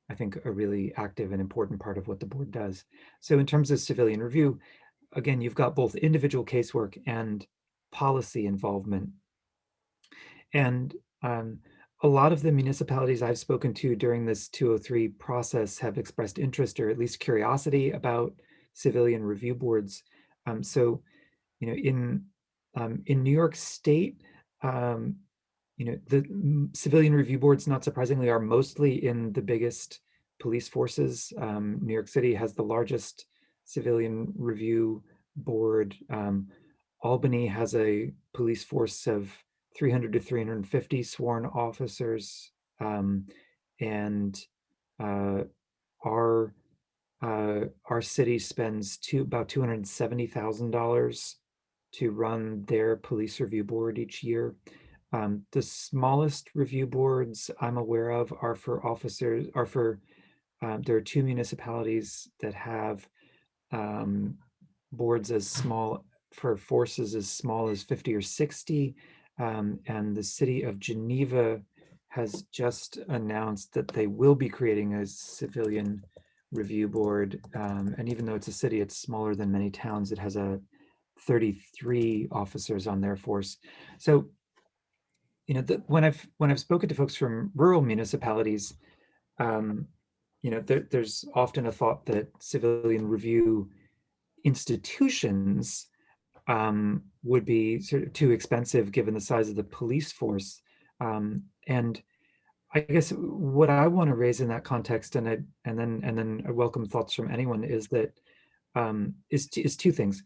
I think, a really active and important part of what the board does. So in terms of civilian review, again, you've got both individual casework and policy involvement. And a lot of the municipalities I've spoken to during this 203 process have expressed interest, or at least curiosity, about civilian review boards. So, in New York State, the civilian review boards, not surprisingly, are mostly in the biggest police forces. New York City has the largest civilian review board. Albany has a police force of 300 to 350 sworn officers, and our city spends about $270,000 to run their police review board each year. The smallest review boards I'm aware of are for officers. There are 2 municipalities that have boards as small for forces as small as 50 or 60. And the city of Geneva has just announced that they will be creating a civilian review board. And even though it's a city, it's smaller than many towns. It has 33 officers on their force. So, when I've spoken to folks from rural municipalities, there's often a thought that civilian review institutions would be sort of too expensive given the size of the police force. And I guess what I want to raise in that context, and then I welcome thoughts from anyone, is that is 2 things.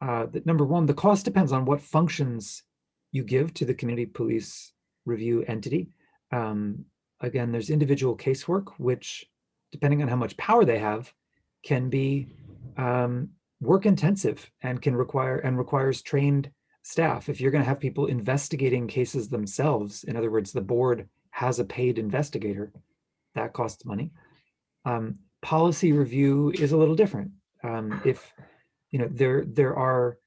That number 1, the cost depends on what functions you give to the community police review entity. Again, there's individual casework, which, depending on how much power they have, can be work intensive and requires trained staff. If you're going to have people investigating cases themselves, in other words, the board has a paid investigator, that costs money. Policy review is a little different. If there are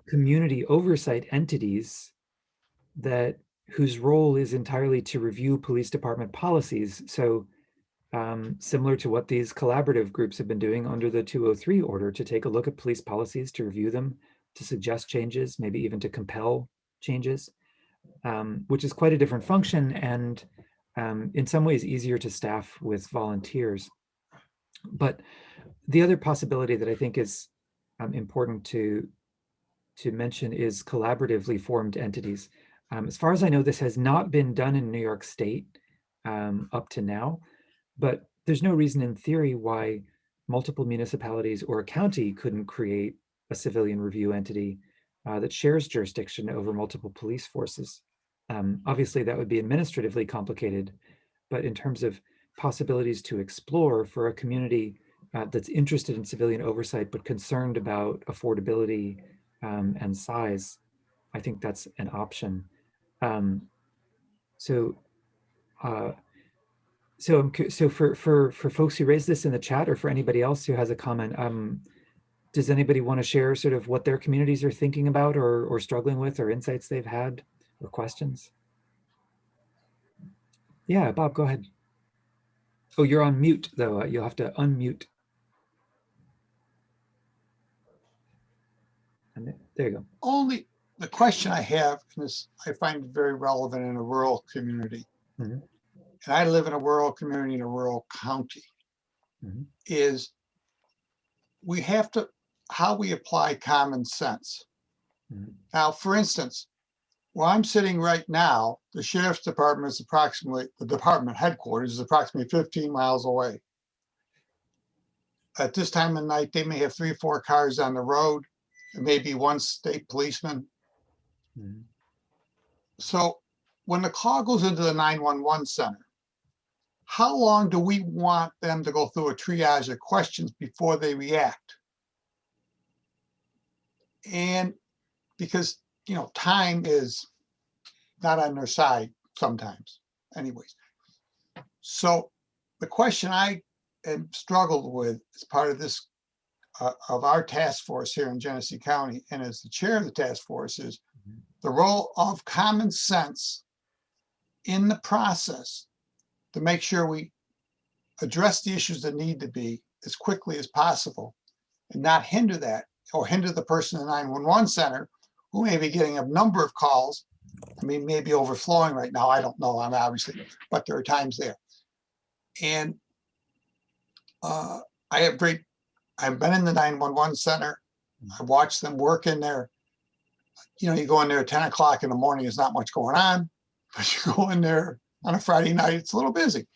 community oversight entities whose role is entirely to review police department policies. So similar to what these collaborative groups have been doing under the 203 order, to take a look at police policies, to review them, to suggest changes, maybe even to compel changes, which is quite a different function and in some ways easier to staff with volunteers. But the other possibility that I think is important to mention is collaboratively formed entities. As far as I know, this has not been done in New York State up to now, but there's no reason in theory why multiple municipalities or a county couldn't create a civilian review entity that shares jurisdiction over multiple police forces. Obviously, that would be administratively complicated, but in terms of possibilities to explore for a community that's interested in civilian oversight but concerned about affordability and size, I think that's an option. So for folks who raised this in the chat, or for anybody else who has a comment, does anybody want to share sort of what their communities are thinking about or struggling with, or insights they've had, or questions? Yeah, Bob, go ahead. Oh, you're on mute though. You'll have to unmute. And there you go. Only the question I have, and this I find very relevant in a rural community, Mm-hmm. and I live in a rural community in a rural county, Mm-hmm. is we have to, how we apply common sense. Mm-hmm. Now, for instance, where I'm sitting right now, the sheriff's department is approximately, the department headquarters is approximately 15 miles away. At this time of night, they may have 3 or 4 cars on the road, and maybe 1 state policeman. Mm-hmm. So when the call goes into the 911 center, how long do we want them to go through a triage of questions before they react? And because, time is not on their side sometimes anyways. So the question I am struggled with as part of this, of our task force here in Genesee County, and as the chair of the task force, is the role of common sense in the process to make sure we address the issues that need to be as quickly as possible and not hinder that, or hinder the person in the 911 center who may be getting a number of calls. I mean, maybe overflowing right now. I don't know. I'm obviously, but there are times there. And I've been in the 911 center. I watched them work in there. You go in there at 10 o'clock in the morning, there's not much going on, but you go in there on a Friday night, it's a little busy.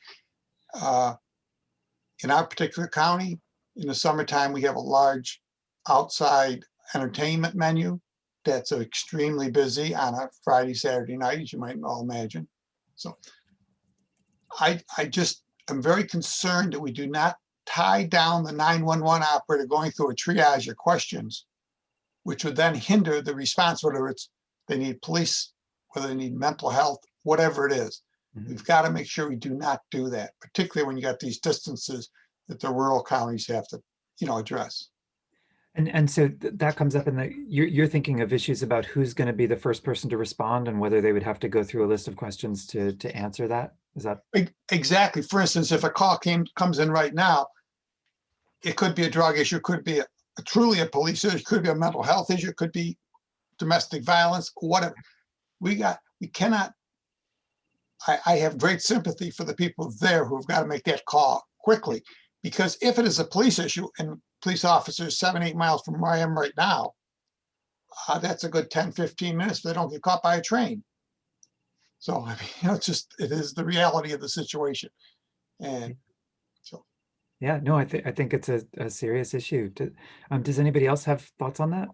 In our particular county, in the summertime, we have a large outside entertainment menu that's extremely busy on a Friday, Saturday night, as you might all imagine. So I just am very concerned that we do not tie down the 911 operator going through a triage of questions, which would then hinder the response, whether it's they need police, whether they need mental health, whatever it is. Mm-hmm. We've got to make sure we do not do that, particularly when you got these distances that the rural counties have to, address. And so that comes up in the, you're thinking of issues about who's going to be the first person to respond and whether they would have to go through a list of questions to answer that. Is that? Exactly. For instance, if a call comes in right now, it could be a drug issue, could be truly a police issue, could be a mental health issue, could be domestic violence, whatever. We cannot, I have great sympathy for the people there who have got to make that call quickly, because if it is a police issue and police officers 7-8 miles from where I am right now, that's a good 10-15 minutes if they don't get caught by a train. So, I mean, it is the reality of the situation. And so. Yeah, no, I think it's a serious issue. Does anybody else have thoughts on that?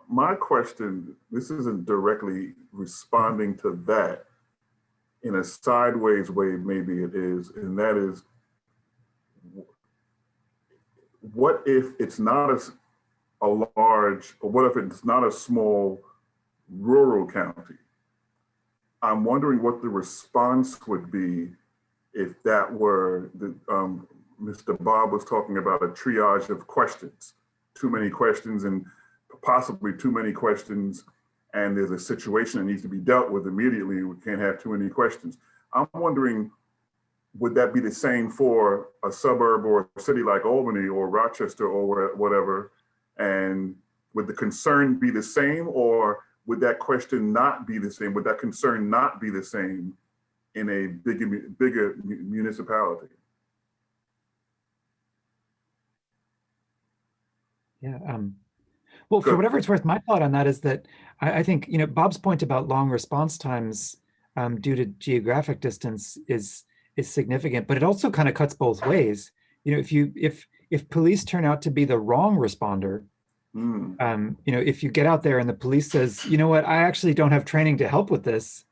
My question, this isn't directly responding to that in a sideways way, maybe it is, and that is, what if it's not a large, or what if it's not a small rural county. I'm wondering what the response would be if that were Mr. Bob was talking about a triage of questions, too many questions and possibly too many questions, and there's a situation that needs to be dealt with immediately. We can't have too many questions. I'm wondering, would that be the same for a suburb or a city like Albany or Rochester or whatever? And would the concern be the same, or would that question not be the same? Would that concern not be the same in a bigger municipality? Yeah. Well, for whatever it's worth, my thought on that is that I think, you know, Bob's point about long response times due to geographic distance is significant, but it also kind of cuts both ways. You know, if police turn out to be the wrong responder, you know, if you get out there and the police says, you know what, I actually don't have training to help with this,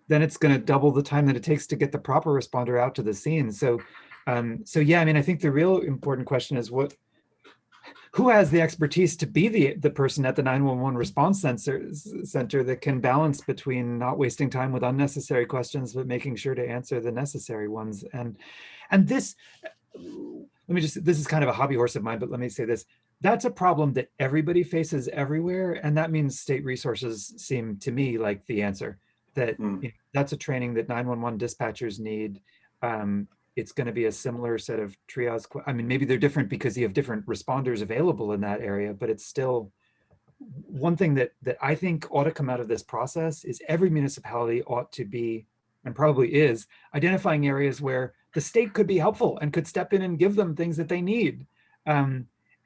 then it's going to double the time that it takes to get the proper responder out to the scene. So, yeah, I mean, I think the real important question is who has the expertise to be the person at the 911 response center that can balance between not wasting time with unnecessary questions, but making sure to answer the necessary ones. And this, this is kind of a hobby horse of mine, but let me say this. That's a problem that everybody faces everywhere. And that means state resources seem to me like the answer. That you know, that's a training that 911 dispatchers need. It's going to be a similar set of triage. I mean, maybe they're different because you have different responders available in that area, but it's still one thing that I think ought to come out of this process is every municipality ought to be, and probably is, identifying areas where the state could be helpful and could step in and give them things that they need.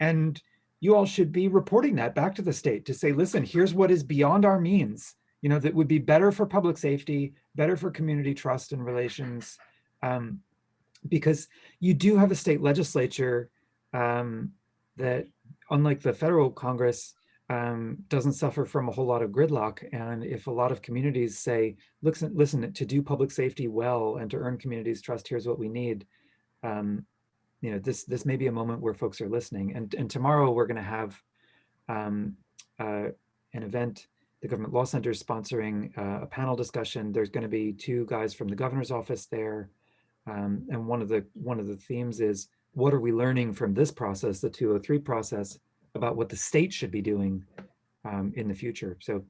And you all should be reporting that back to the state to say, listen, here's what is beyond our means, you know, that would be better for public safety, better for community trust and relations. Because you do have a state legislature that, unlike the federal Congress, doesn't suffer from a whole lot of gridlock. And if a lot of communities say, listen, to do public safety well and to earn communities' trust, here's what we need. You know, this may be a moment where folks are listening. And tomorrow we're going to have an event. The Government Law Center is sponsoring a panel discussion. There's going to be 2 guys from the governor's office there. And one of the themes is, what are we learning from this process, the 203 process, about what the state should be doing in the future? So,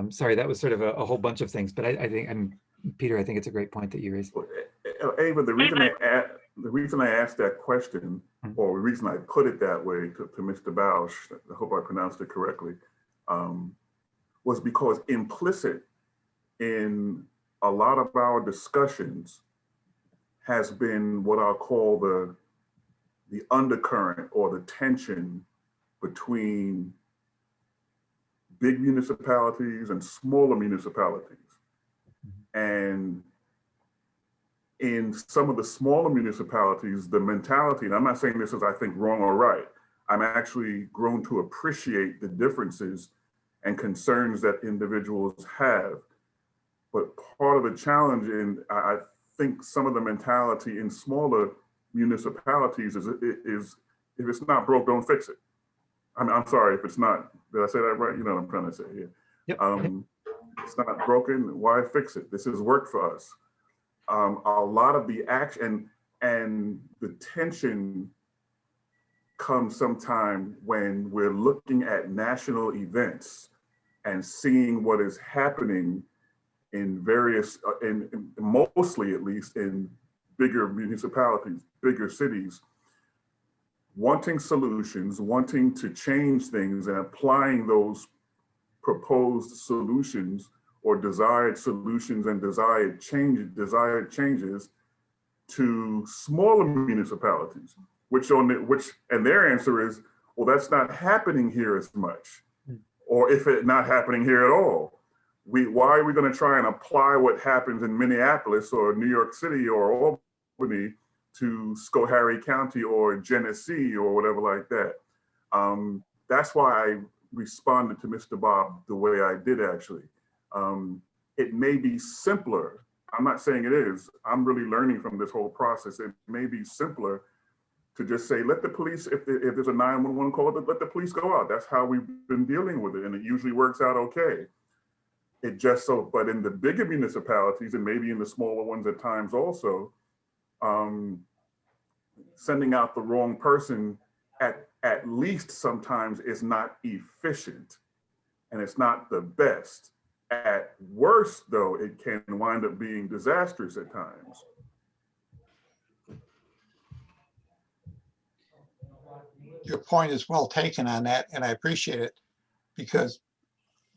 sorry, that was sort of a whole bunch of things, but I think, Peter, I think it's a great point that you raised. Ava, the reason I asked that question, or the reason I put it that way to Mr. Bausch, I hope I pronounced it correctly, was because implicit in a lot of our discussions has been what I'll call the undercurrent or the tension between big municipalities and smaller municipalities. And in some of the smaller municipalities, the mentality, and I'm not saying this is, I think, wrong or right, I'm actually grown to appreciate the differences and concerns that individuals have. But part of the challenge, and I think some of the mentality in smaller municipalities is if it's not broke, don't fix it. I'm sorry if it's not, did I say that right? You know what I'm trying to say here. Yep. It's not broken, why fix it? This has worked for us. A lot of the action and the tension comes sometime when we're looking at national events and seeing what is happening in various, and mostly at least in bigger municipalities, bigger cities, wanting solutions, wanting to change things and applying those proposed solutions or desired solutions and desired changes to smaller municipalities, and their answer is, well, that's not happening here as much, or if it's not happening here at all. Why are we going to try and apply what happens in Minneapolis or New York City or Albany to Schoharie County or Genesee or whatever like that? That's why I responded to Mr. Bob the way I did, actually. It may be simpler. I'm not saying it is. I'm really learning from this whole process. It may be simpler to just say, let the police, if there's a 911 call, let the police go out. That's how we've been dealing with it, and it usually works out okay. It just so, but in the bigger municipalities, and maybe in the smaller ones at times also, sending out the wrong person at least sometimes is not efficient, and it's not the best. At worst, though, it can wind up being disastrous at times. Your point is well taken on that, and I appreciate it, because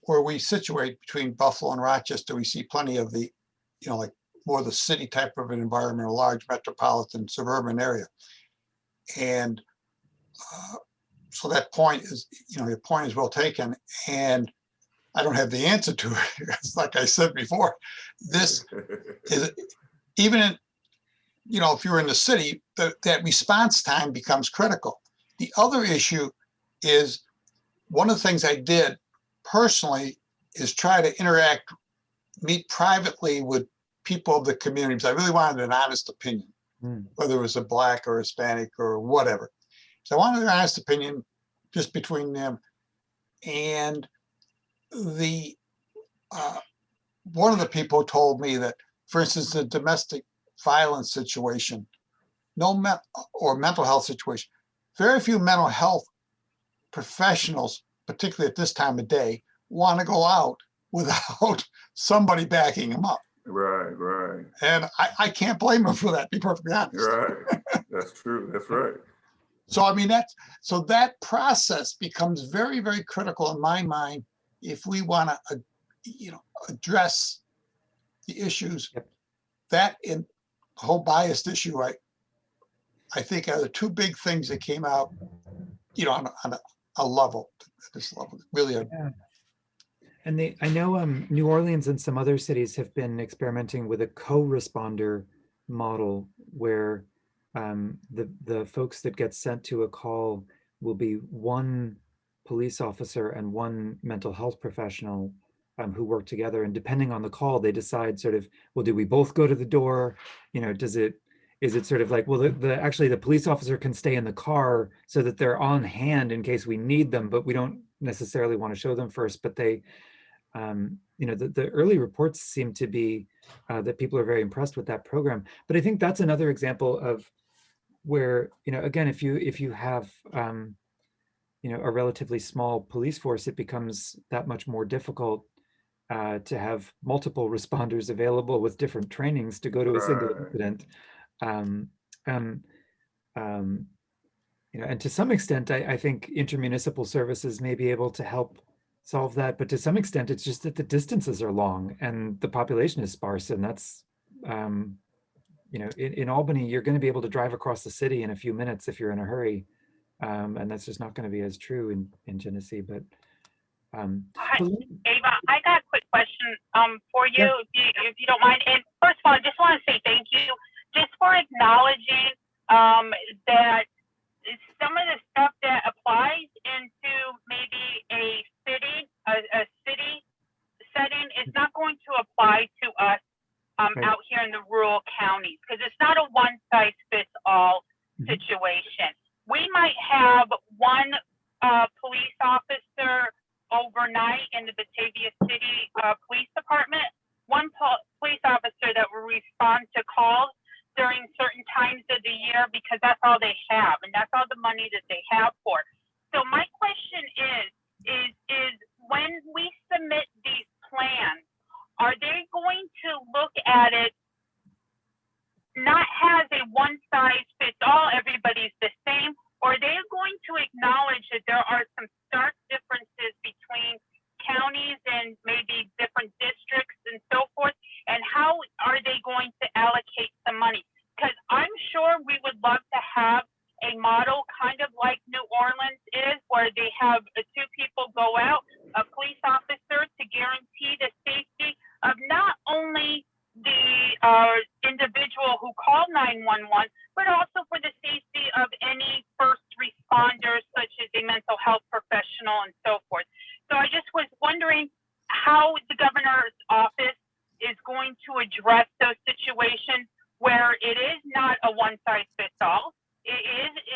where we situate between Buffalo and Rochester, we see plenty of the, like more the city type of an environment, a large metropolitan suburban area. And so that point is, your point is well taken, and I don't have the answer to it. It's like I said before, this is even in, if you're in the city, that response time becomes critical. The other issue is, one of the things I did personally is try to meet privately with people of the communities. I really wanted an honest opinion, whether it was a Black or Hispanic or whatever. So I wanted an honest opinion just between them. And one of the people told me that, for instance, the domestic violence situation, or mental health situation, very few mental health professionals, particularly at this time of day, want to go out without somebody backing them up. Right. And I can't blame them for that, to be perfectly honest. Right. That's true. That's right. So I mean, that process becomes very, very critical in my mind if we want to, address the issues. Yep. That in the whole biased issue, I think are the two big things that came out, on a level, at this level, really. Yeah. And I know New Orleans and some other cities have been experimenting with a co-responder model where the folks that get sent to a call will be one police officer and one mental health professional who work together. And depending on the call, they decide sort of, well, do we both go to the door? Is it sort of like, well, actually the police officer can stay in the car so that they're on hand in case we need them, but we don't necessarily want to show them first. But they, the early reports seem to be that people are very impressed with that program. But I think that's another example of where, again, if you have, a relatively small police force, it becomes that much more difficult to have multiple responders available with different trainings to go to a single incident. And to some extent, I think intermunicipal services may be able to help solve that, but to some extent, it's just that the distances are long and the population is sparse, and that's, in Albany, you're going to be able to drive across the city in a few minutes if you're in a hurry, and that's just not going to be as true in Genesee. But Hi, Ava, I got a quick question for you, if you don't mind. And first of all, I just want to say thank you just for acknowledging that some of the stuff that applies into maybe a city setting is not going to apply to us out here in the rural counties, because it's not a one-size-fits-all situation. We might have one police officer overnight in the Batavia City Police Department, one police officer that will respond to calls during certain times of the year, because that's all they have and that's all the money that they have for. So my question is when we submit these plans, are they going to look at it not as a one size fits all, everybody's the same, or are they going to acknowledge that there are some stark differences between counties and maybe different districts and so forth, and how are they going to allocate the money? Because I'm sure we would love to have a model kind of like New Orleans is, where they have two people go out, a police officer, to guarantee the safety of not only the individual who called 911, but also for the safety of any first responders, such as a mental health professional and so forth. So I just was wondering how the governor's office is going to address those situations where it is not a one size fits all. It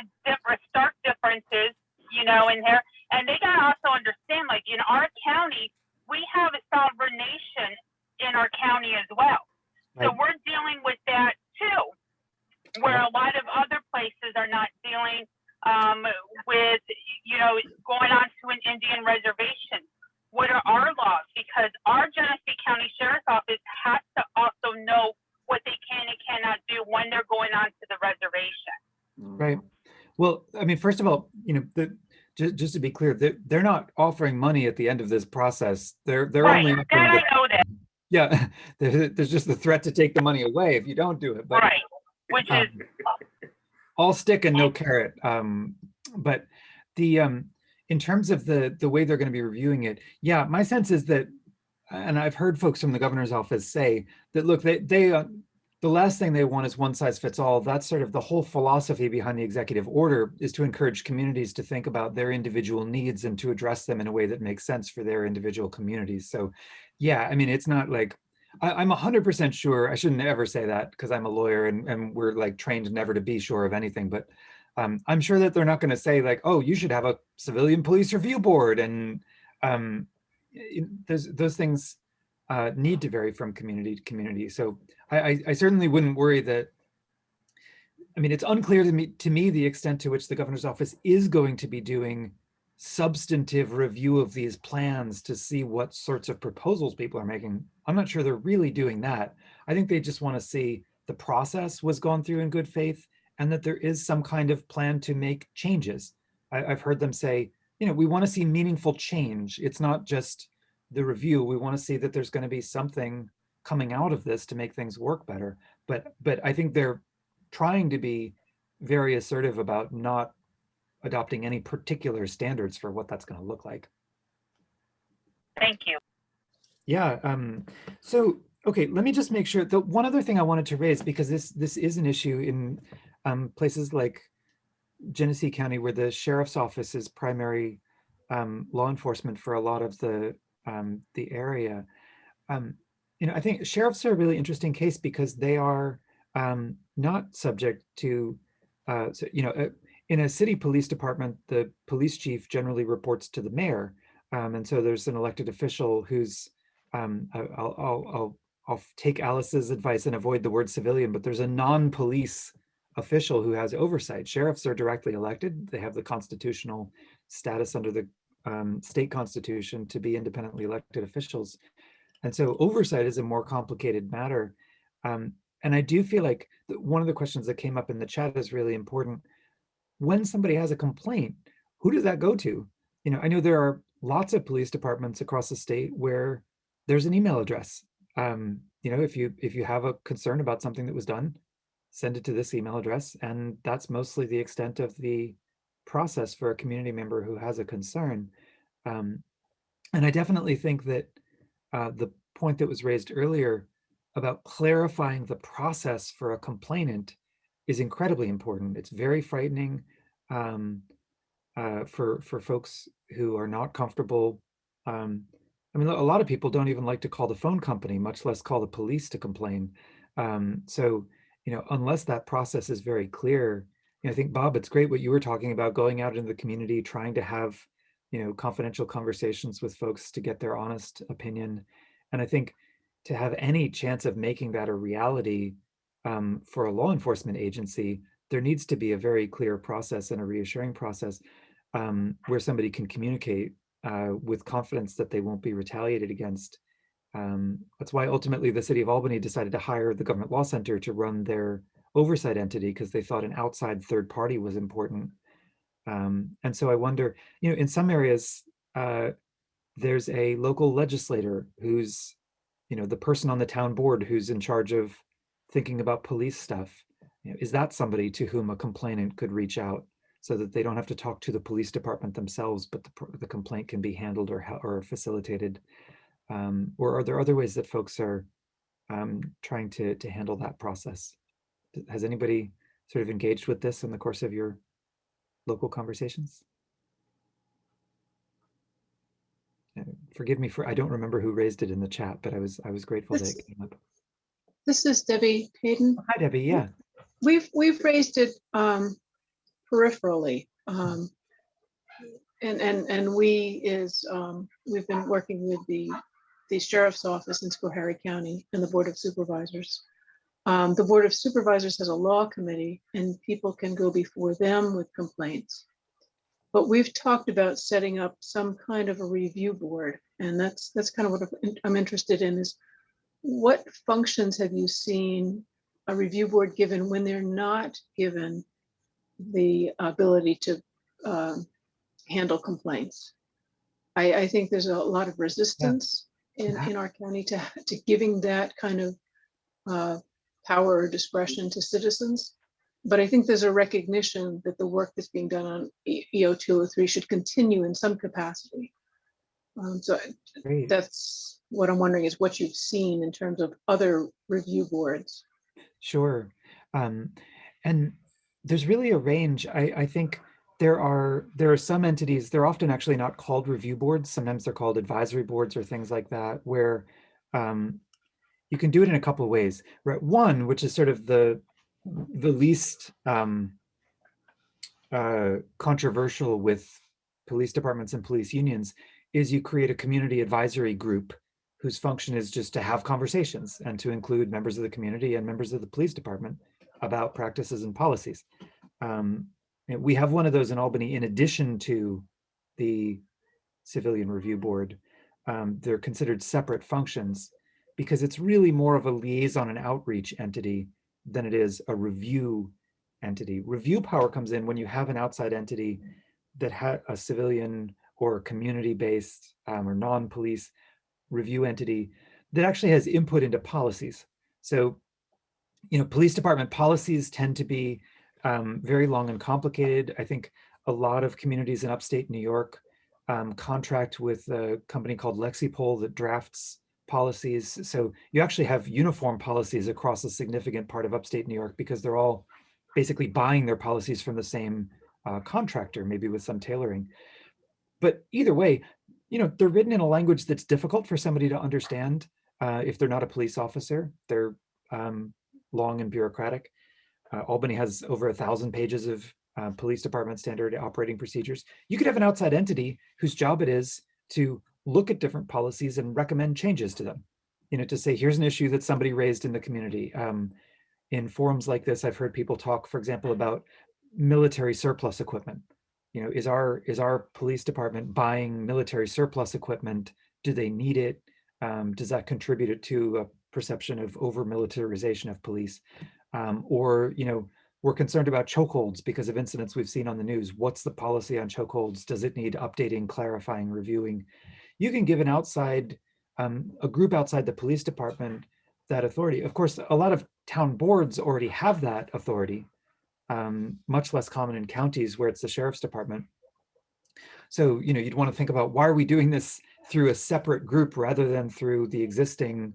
where a lot of other places are not dealing with, going on to an Indian reservation. What are our laws? Because our Genesee County Sheriff's Office has to also know what they can and cannot do when they're going on to the reservation. Right. Well, I mean, first of all, just to be clear, they're not offering money at the end of this process. They're right. only offering I know that. Yeah, there's just the threat to take the money away if you don't do it. But, right. Which is all stick and no carrot. But the in terms of the way they're going to be reviewing it, yeah, my sense is that, and I've heard folks from the governor's office say that, look, they the last thing they want is one size fits all. That's sort of the whole philosophy behind the executive order, is to encourage communities to think about their individual needs and to address them in a way that makes sense for their individual communities. So yeah, I mean, it's not like, I'm 100% sure, I shouldn't ever say that because I'm a lawyer and we're like trained never to be sure of anything, but I'm sure that they're not going to say like, oh, you should have a civilian police review board. And those things need to vary from community to community. So I certainly wouldn't worry that, I mean, it's unclear to me the extent to which the governor's office is going to be doing substantive review of these plans to see what sorts of proposals people are making. I'm not sure they're really doing that. I think they just want to see the process was gone through in good faith and that there is some kind of plan to make changes. I've heard them say, we want to see meaningful change. It's not just the review. We want to see that there's going to be something coming out of this to make things work better. But I think they're trying to be very assertive about not adopting any particular standards for what that's going to look like. Thank you. Yeah. So, okay, let me just make sure. The one other thing I wanted to raise, because this is an issue in places like Genesee County, where the sheriff's office is primary law enforcement for a lot of the area. I think sheriffs are a really interesting case because they are not subject to, in a city police department, the police chief generally reports to the mayor. And so there's an elected official who's, I'll take Alice's advice and avoid the word civilian, but there's a non-police official who has oversight. Sheriffs are directly elected. They have the constitutional status under the state constitution to be independently elected officials. And so oversight is a more complicated matter. And I do feel like one of the questions that came up in the chat is really important. When somebody has a complaint, who does that go to? I know there are lots of police departments across the state where there's an email address. If you have a concern about something that was done, send it to this email address. And that's mostly the extent of the process for a community member who has a concern. And I definitely think that the point that was raised earlier about clarifying the process for a complainant is incredibly important. It's very frightening for folks who are not comfortable. I mean, a lot of people don't even like to call the phone company, much less call the police to complain. So, unless that process is very clear, I think, Bob, it's great what you were talking about, going out into the community, trying to have, confidential conversations with folks to get their honest opinion. And I think to have any chance of making that a reality for a law enforcement agency, there needs to be a very clear process and a reassuring process where somebody can communicate with confidence that they won't be retaliated against. That's why ultimately the city of Albany decided to hire the Government Law Center to run their oversight entity, because they thought an outside third party was important. And so I wonder, in some areas, there's a local legislator who's, the person on the town board who's in charge of thinking about police stuff. Is that somebody to whom a complainant could reach out so that they don't have to talk to the police department themselves, but the complaint can be handled or facilitated? Or are there other ways that folks are trying to handle that process? Has anybody sort of engaged with this in the course of your local conversations? Forgive me I don't remember who raised it in the chat, but I was grateful that it came up. This is Debbie Hayden. Hi, Debbie. Yeah. We've raised it peripherally, and we've been working with the sheriff's office in Schoharie County and the Board of Supervisors. The Board of Supervisors has a law committee and people can go before them with complaints. But we've talked about setting up some kind of a review board. And that's kind of what I'm interested in is what functions have you seen a review board given when they're not given the ability to handle complaints? I think there's a lot of resistance in our county to giving that kind of power or discretion to citizens. But I think there's a recognition that the work that's being done on EO 203 should continue in some capacity. So Great. that's what I'm wondering is what you've seen in terms of other review boards. Sure. And there's really a range. I think there are some entities, they're often actually not called review boards. Sometimes they're called advisory boards or things like that, where you can do it in a couple of ways. Right? One, which is sort of the least controversial with police departments and police unions, is you create a community advisory group whose function is just to have conversations and to include members of the community and members of the police department about practices and policies. And we have one of those in Albany in addition to the Civilian Review Board. They're considered separate functions because it's really more of a liaison and outreach entity than it is a review entity. Review power comes in when you have an outside entity that has a civilian or community-based or non-police review entity that actually has input into policies. So, police department policies tend to be very long and complicated. I think a lot of communities in upstate New York contract with a company called Lexipol that drafts policies. So you actually have uniform policies across a significant part of upstate New York because they're all basically buying their policies from the same contractor, maybe with some tailoring. But either way, they're written in a language that's difficult for somebody to understand if they're not a police officer. They're long and bureaucratic. Albany has over 1,000 pages of police department standard operating procedures. You could have an outside entity whose job it is to look at different policies and recommend changes to them. To say, here's an issue that somebody raised in the community. In forums like this, I've heard people talk, for example, about military surplus equipment. Is our police department buying military surplus equipment? Do they need it? Does that contribute to a perception of over-militarization of police? Or we're concerned about chokeholds because of incidents we've seen on the news. What's the policy on chokeholds? Does it need updating, clarifying, reviewing? You can give a group outside the police department that authority. Of course, a lot of town boards already have that authority, much less common in counties where it's the sheriff's department. So, you'd want to think about, why are we doing this through a separate group rather than through the existing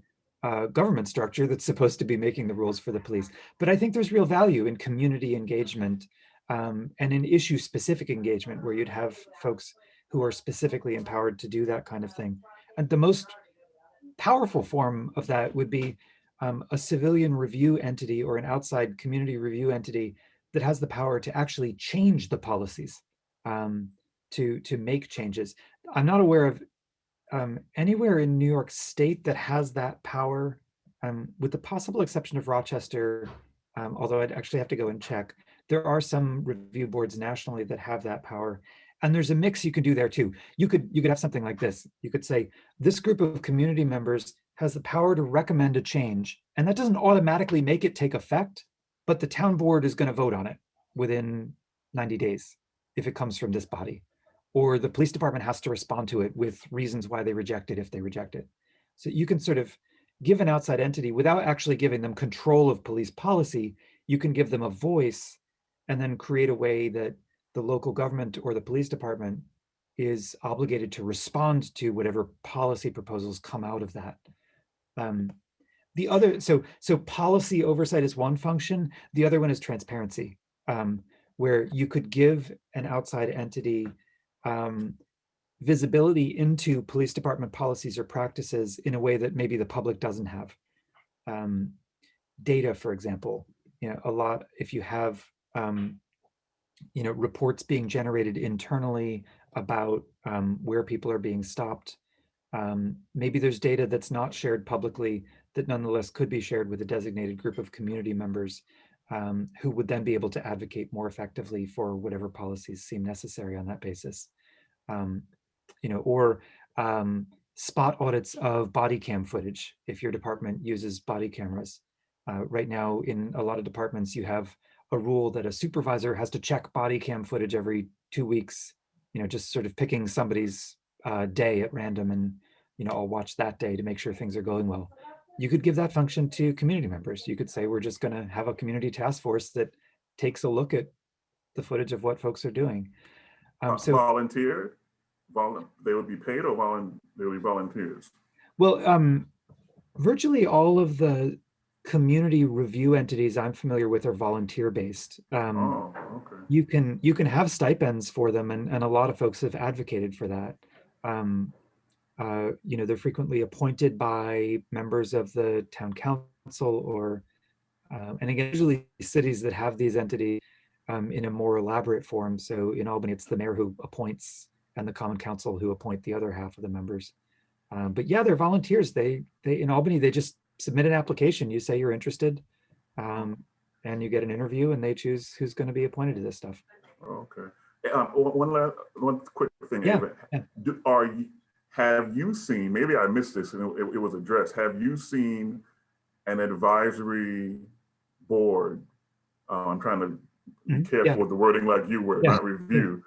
government structure that's supposed to be making the rules for the police? But I think there's real value in community engagement and in issue-specific engagement, where you'd have folks who are specifically empowered to do that kind of thing. And the most powerful form of that would be a civilian review entity or an outside community review entity that has the power to actually change the policies, to make changes. I'm not aware of anywhere in New York State that has that power, with the possible exception of Rochester, although I'd actually have to go and check. There are some review boards nationally that have that power. And there's a mix you could do there too. You could have something like this. You could say, this group of community members has the power to recommend a change. And that doesn't automatically make it take effect, but the town board is going to vote on it within 90 days if it comes from this body. Or the police department has to respond to it with reasons why they reject it if they reject it. So you can sort of give an outside entity, without actually giving them control of police policy, you can give them a voice and then create a way that the local government or the police department is obligated to respond to whatever policy proposals come out of that. The other, so policy oversight is one function. The other one is transparency, where you could give an outside entity visibility into police department policies or practices in a way that maybe the public doesn't have. Data, for example, a lot, if you have reports being generated internally about where people are being stopped. Maybe there's data that's not shared publicly that nonetheless could be shared with a designated group of community members who would then be able to advocate more effectively for whatever policies seem necessary on that basis. Or spot audits of body cam footage if your department uses body cameras. Right now, in a lot of departments, you have a rule that a supervisor has to check body cam footage every 2 weeks, just sort of picking somebody's day at random, and I'll watch that day to make sure things are going well. You could give that function to community members. You could say, we're just going to have a community task force that takes a look at the footage of what folks are doing. Volunteer? They would be paid, or they would be volunteers? Well, virtually all of the community review entities I'm familiar with are volunteer based. Oh, okay. You can have stipends for them, and a lot of folks have advocated for that. They're frequently appointed by members of the town council, or and again, usually cities that have these entities in a more elaborate form. So in Albany, it's the mayor who appoints, and the common council who appoint the other half of the members. But yeah, they're volunteers. They in Albany, they just submit an application. You say you're interested, and you get an interview, and they choose who's going to be appointed to this stuff. Okay. One quick thing. Yeah. Have you seen, maybe I missed this and it was addressed, have you seen an advisory board? I'm trying to be careful with the wording like you were, not review.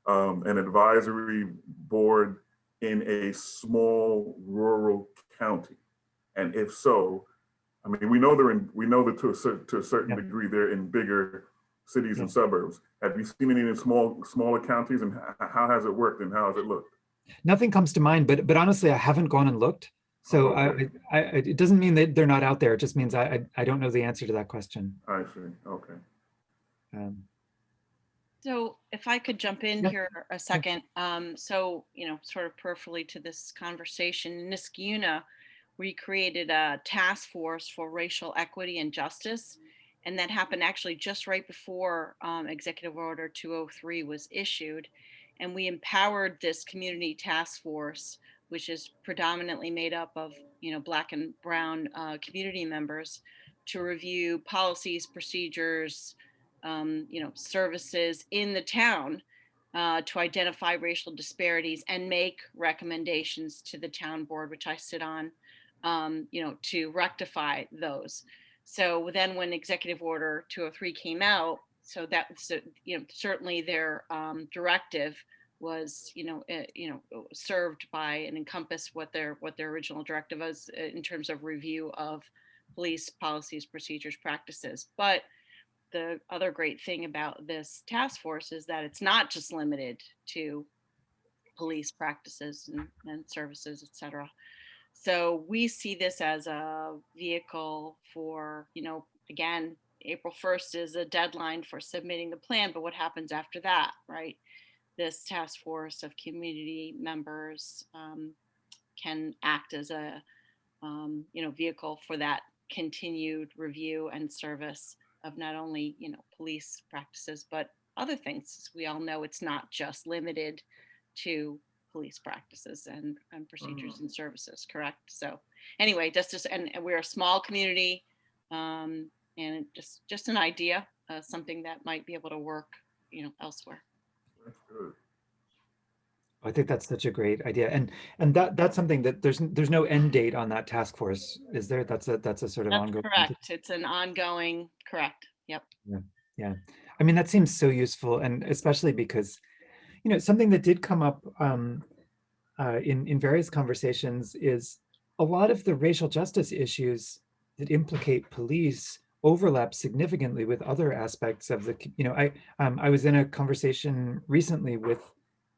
An advisory board in a small rural county? And if so, I mean, we know that to a certain degree they're in bigger cities and suburbs. Have you seen any in smaller counties, and how has it worked, and how has it looked? Nothing comes to mind, but honestly, I haven't gone and looked. So it doesn't mean that they're not out there. It just means I don't know the answer to that question. I see. Okay. So if I could jump in here a second. So, sort of peripherally to this conversation, in Niskayuna, we created a task force for racial equity and justice. And that happened actually just right before Executive Order 203 was issued. And we empowered this community task force, which is predominantly made up of, Black and Brown community members, to review policies, procedures, services in the town to identify racial disparities and make recommendations to the town board, which I sit on, to rectify those. So then when Executive Order 203 came out, so that, certainly their directive was, served by and encompassed what their original directive was in terms of review of police policies, procedures, practices. But the other great thing about this task force is that it's not just limited to police practices and services, et cetera. So we see this as a vehicle for, again, April 1st is a deadline for submitting the plan, but what happens after that, right? This task force of community members can act as a, vehicle for that continued review and service of not only, police practices, but other things. We all know it's not just limited to police practices and procedures and services, correct? So anyway, and we're a small community, and just an idea, something that might be able to work, elsewhere. That's good. I think that's such a great idea, and that's something that there's no end date on that task force, is there? That's a sort of ongoing. Correct. It's an ongoing. Correct. Yep. Yeah. I mean, that seems so useful, and especially because, something that did come up in various conversations is a lot of the racial justice issues that implicate police overlap significantly with other aspects of the, I was in a conversation recently with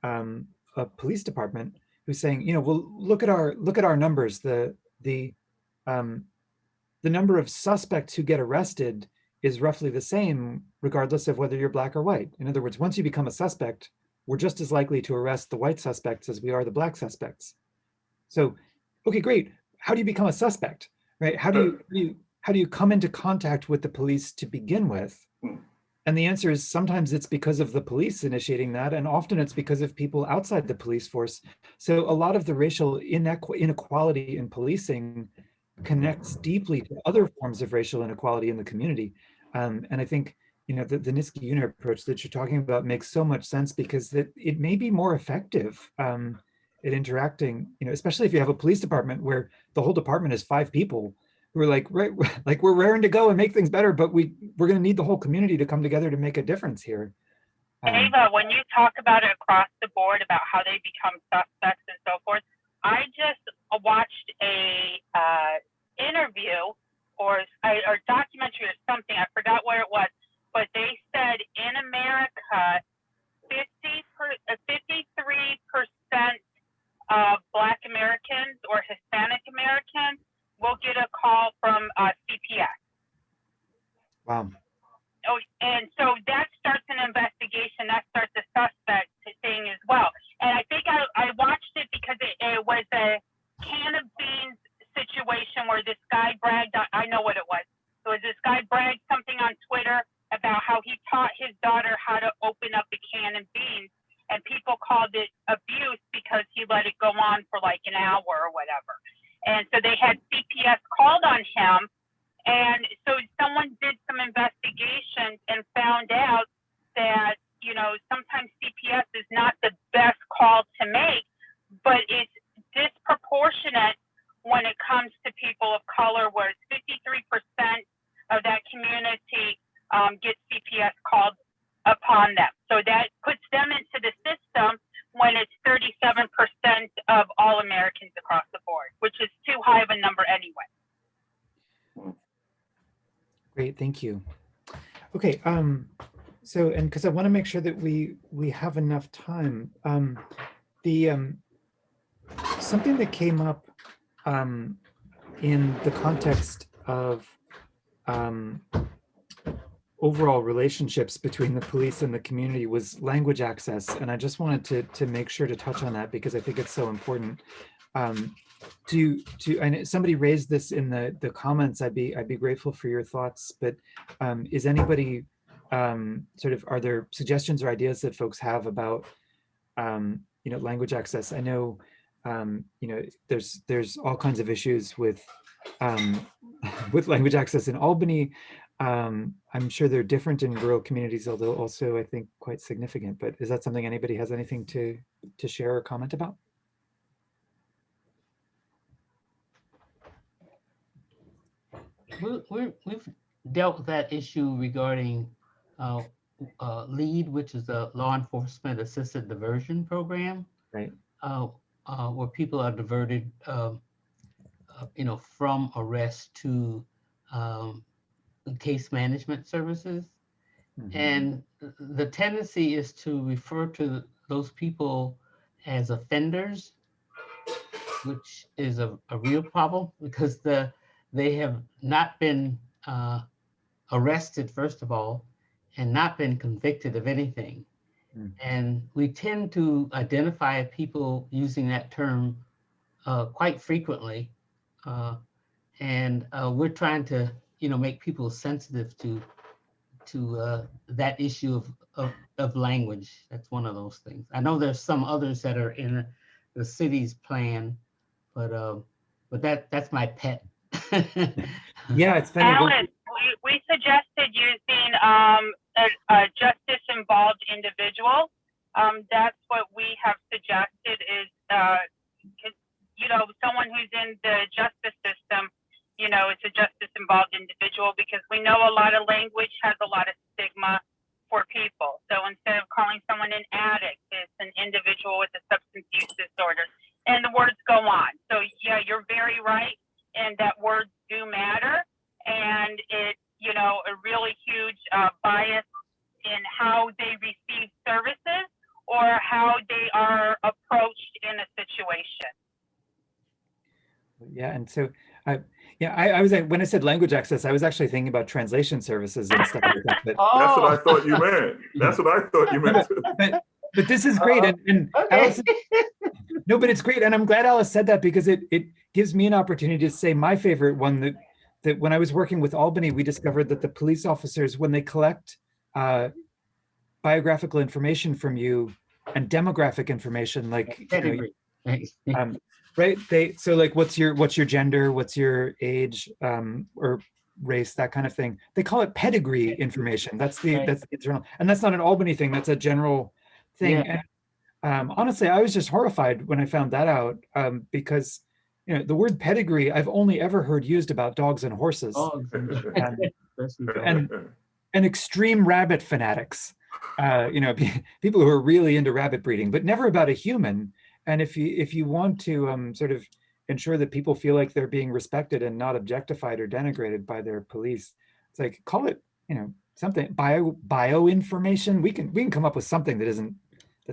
a police department who's saying, well, look at our numbers. The number of suspects who get arrested is roughly the same, regardless of whether you're Black or white. In other words, once you become a suspect, we're just as likely to arrest the white suspects as we are the Black suspects. So, okay, great. How do you become a suspect, right? How do you come into contact with the police to begin with? And the answer is sometimes it's because of the police initiating that, and often it's because of people outside the police force. So a lot of the racial inequality in policing connects deeply to other forms of racial inequality in the community. And I think, you know, the Niski unit approach that you're talking about makes so much sense because it may be more effective at interacting, you know, especially if you have a police department where the whole department is 5 people who are like, right, like we're raring to go and make things better, but we're going to need the whole community to come together to make a difference here. Ava, when you talk about it across the board about how they become suspects and so forth, I just watched a interview or documentary or something. I forgot where it was, but they said in America, 53% of Black Americans or Hispanic Americans will get a call from CPS. Wow. Oh, and so that starts an investigation. That starts a suspect thing as well. And I think I watched it because it was a can of beans situation where this guy bragged. I know what it was. So this guy bragged something on Twitter about how he taught his daughter how to open up a can of beans, and people called it abuse because he let it go on for like an hour or whatever. And so they had CPS called on him. And so someone did some investigations and found out that, you know, sometimes CPS is not the best call to make, but it's disproportionate when it comes to people of color, where 53% of that community gets CPS called upon them. So that puts them into the system when it's 37% of all Americans across the board, which is too high of a number anyway. Great, thank you. Okay, so, and because I want to make sure that we have enough time, something that came up in the context of overall relationships between the police and the community was language access, and I just wanted to make sure to touch on that because I think it's so important. I know somebody raised this in the comments. I'd be grateful for your thoughts, but is anybody sort of, are there suggestions or ideas that folks have about you know, language access? I know you know, there's all kinds of issues with language access in Albany. I'm sure they're different in rural communities, although also I think quite significant. But is that something anybody has anything to share or comment about? We've dealt with that issue regarding LEAD, which is a law enforcement assisted diversion program, right? Where people are diverted, you know, from arrest to case management services. Mm-hmm. And the tendency is to refer to those people as offenders, which is a real problem because they have not been arrested, first of all, and not been convicted of anything. Mm. And we tend to identify people using that term quite frequently. And we're trying to, you know, make people sensitive to that issue of language. That's one of those things. I know there's some others that are in the city's plan, but that's my pet. Yeah, it's funny. Alice, we suggested using a justice-involved individual. That's what we have suggested is, you know, someone who's in the justice system, you know, it's a justice-involved individual because we know a lot of language has a lot of stigma for people. So instead of calling someone an addict, it's an individual with a substance use disorder, and the words go on. So yeah, you're very right, and that words do matter, and it's, you know, a really huge bias in how they receive services or how they are approached in a situation. Yeah, and so I was, when I said language access, I was actually thinking about translation services and stuff like that. But, that's what I thought you meant. That's what I thought you meant. But this is great, and okay. Alice, no, but it's great, and I'm glad Alice said that because it gives me an opportunity to say my favorite one, that when I was working with Albany, we discovered that the police officers, when they collect biographical information from you and demographic information, like, you know, right? So like, what's your gender, what's your age, or race, that kind of thing. They call it pedigree information. That's the internal, and that's not an Albany thing. That's a general thing. Yeah. And honestly, I was just horrified when I found that out, because the word pedigree I've only ever heard used about dogs and horses, and extreme rabbit fanatics. People who are really into rabbit breeding, but never about a human. And if you want to sort of ensure that people feel like they're being respected and not objectified or denigrated by their police, it's like, call it something bio information. We can come up with something that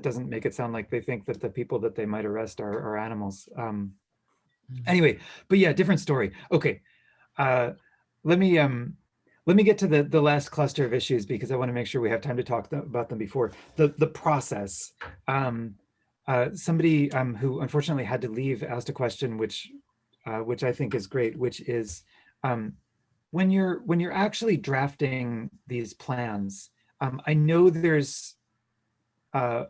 doesn't make it sound like they think that the people that they might arrest are animals. Anyway, but yeah, different story. Okay, let me get to the last cluster of issues, because I want to make sure we have time to talk about them before the process. Somebody who unfortunately had to leave asked a question which I think is great, which is, when you're actually drafting these plans, I know there's a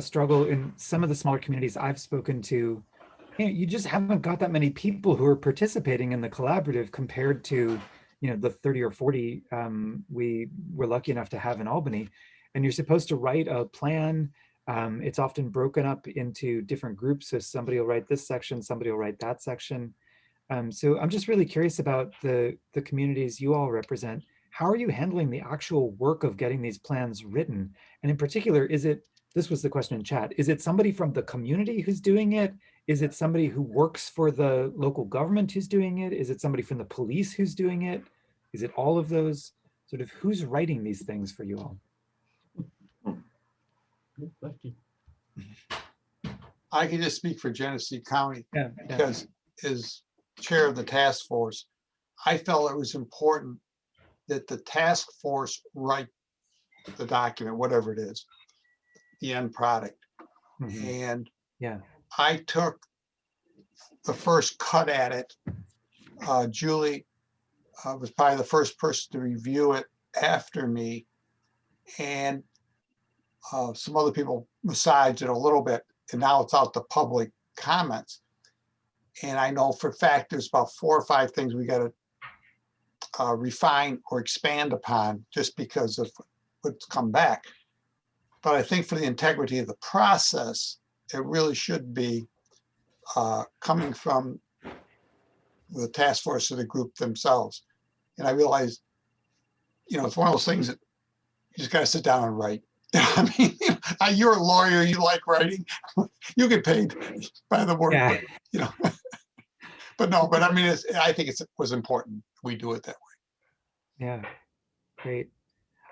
struggle in some of the smaller communities I've spoken to. You just haven't got that many people who are participating in the collaborative compared to the 30 or 40 we were lucky enough to have in Albany. And you're supposed to write a plan. It's often broken up into different groups. So somebody will write this section, somebody will write that section. So I'm just really curious about the communities you all represent. How are you handling the actual work of getting these plans written? And in particular, this was the question in chat, is it somebody from the community who's doing it? Is it somebody who works for the local government who's doing it? Is it somebody from the police who's doing it? Is it all of those? Sort of, who's writing these things for you all? Good question. I can just speak for Genesee County, Yeah. because as chair of the task force, I felt it was important that the task force write the document, whatever it is, the end product. Mhm. And Yeah. I took the first cut at it. Julie was probably the first person to review it after me, and some other people massaged it a little bit, and now it's out to public comments. And I know for a fact there's about 4 or 5 things we got to refine or expand upon just because of what's come back. But I think for the integrity of the process, it really should be coming from the task force or the group themselves. And I realized, it's one of those things that you just got to sit down and write. I mean, you're a lawyer, you like writing, you get paid by the word, Yeah. but I mean, I think it was important we do it that way. Yeah, great.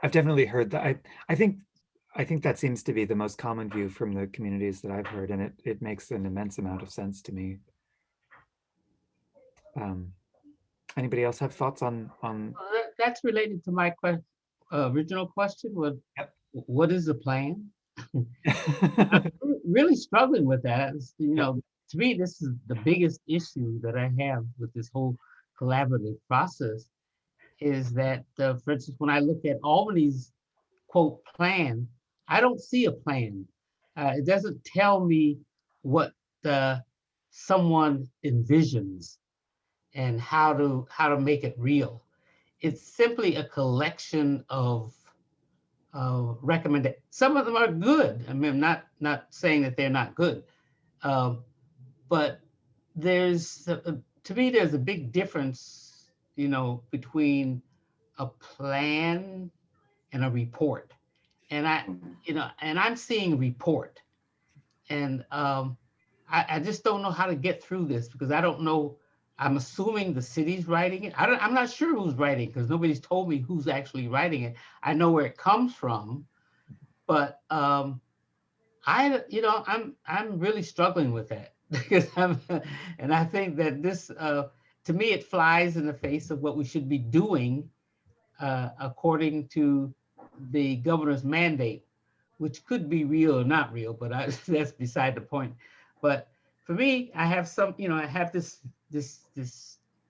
I've definitely heard that. I think that seems to be the most common view from the communities that I've heard, and it makes an immense amount of sense to me. Anybody else have thoughts on? That's related to my original question. What is the plan? I'm really struggling with that. To me, this is the biggest issue that I have with this whole collaborative process, is that, for instance, when I look at Albany's quote plan, I don't see a plan. It doesn't tell me what someone envisions and how to make it real. It's simply a collection of recommendations. Some of them are good. I mean, I'm not saying that they're not good, but to me, there's a big difference, between a plan and a report. And I'm seeing a report, and I just don't know how to get through this, because I don't know. I'm assuming the city's writing it. I'm not sure who's writing, because nobody's told me who's actually writing it. I know where it comes from, but I'm really struggling with that, because and I think that this, to me, it flies in the face of what we should be doing according to the governor's mandate, which could be real or not real, but that's beside the point. But for me, I have I have this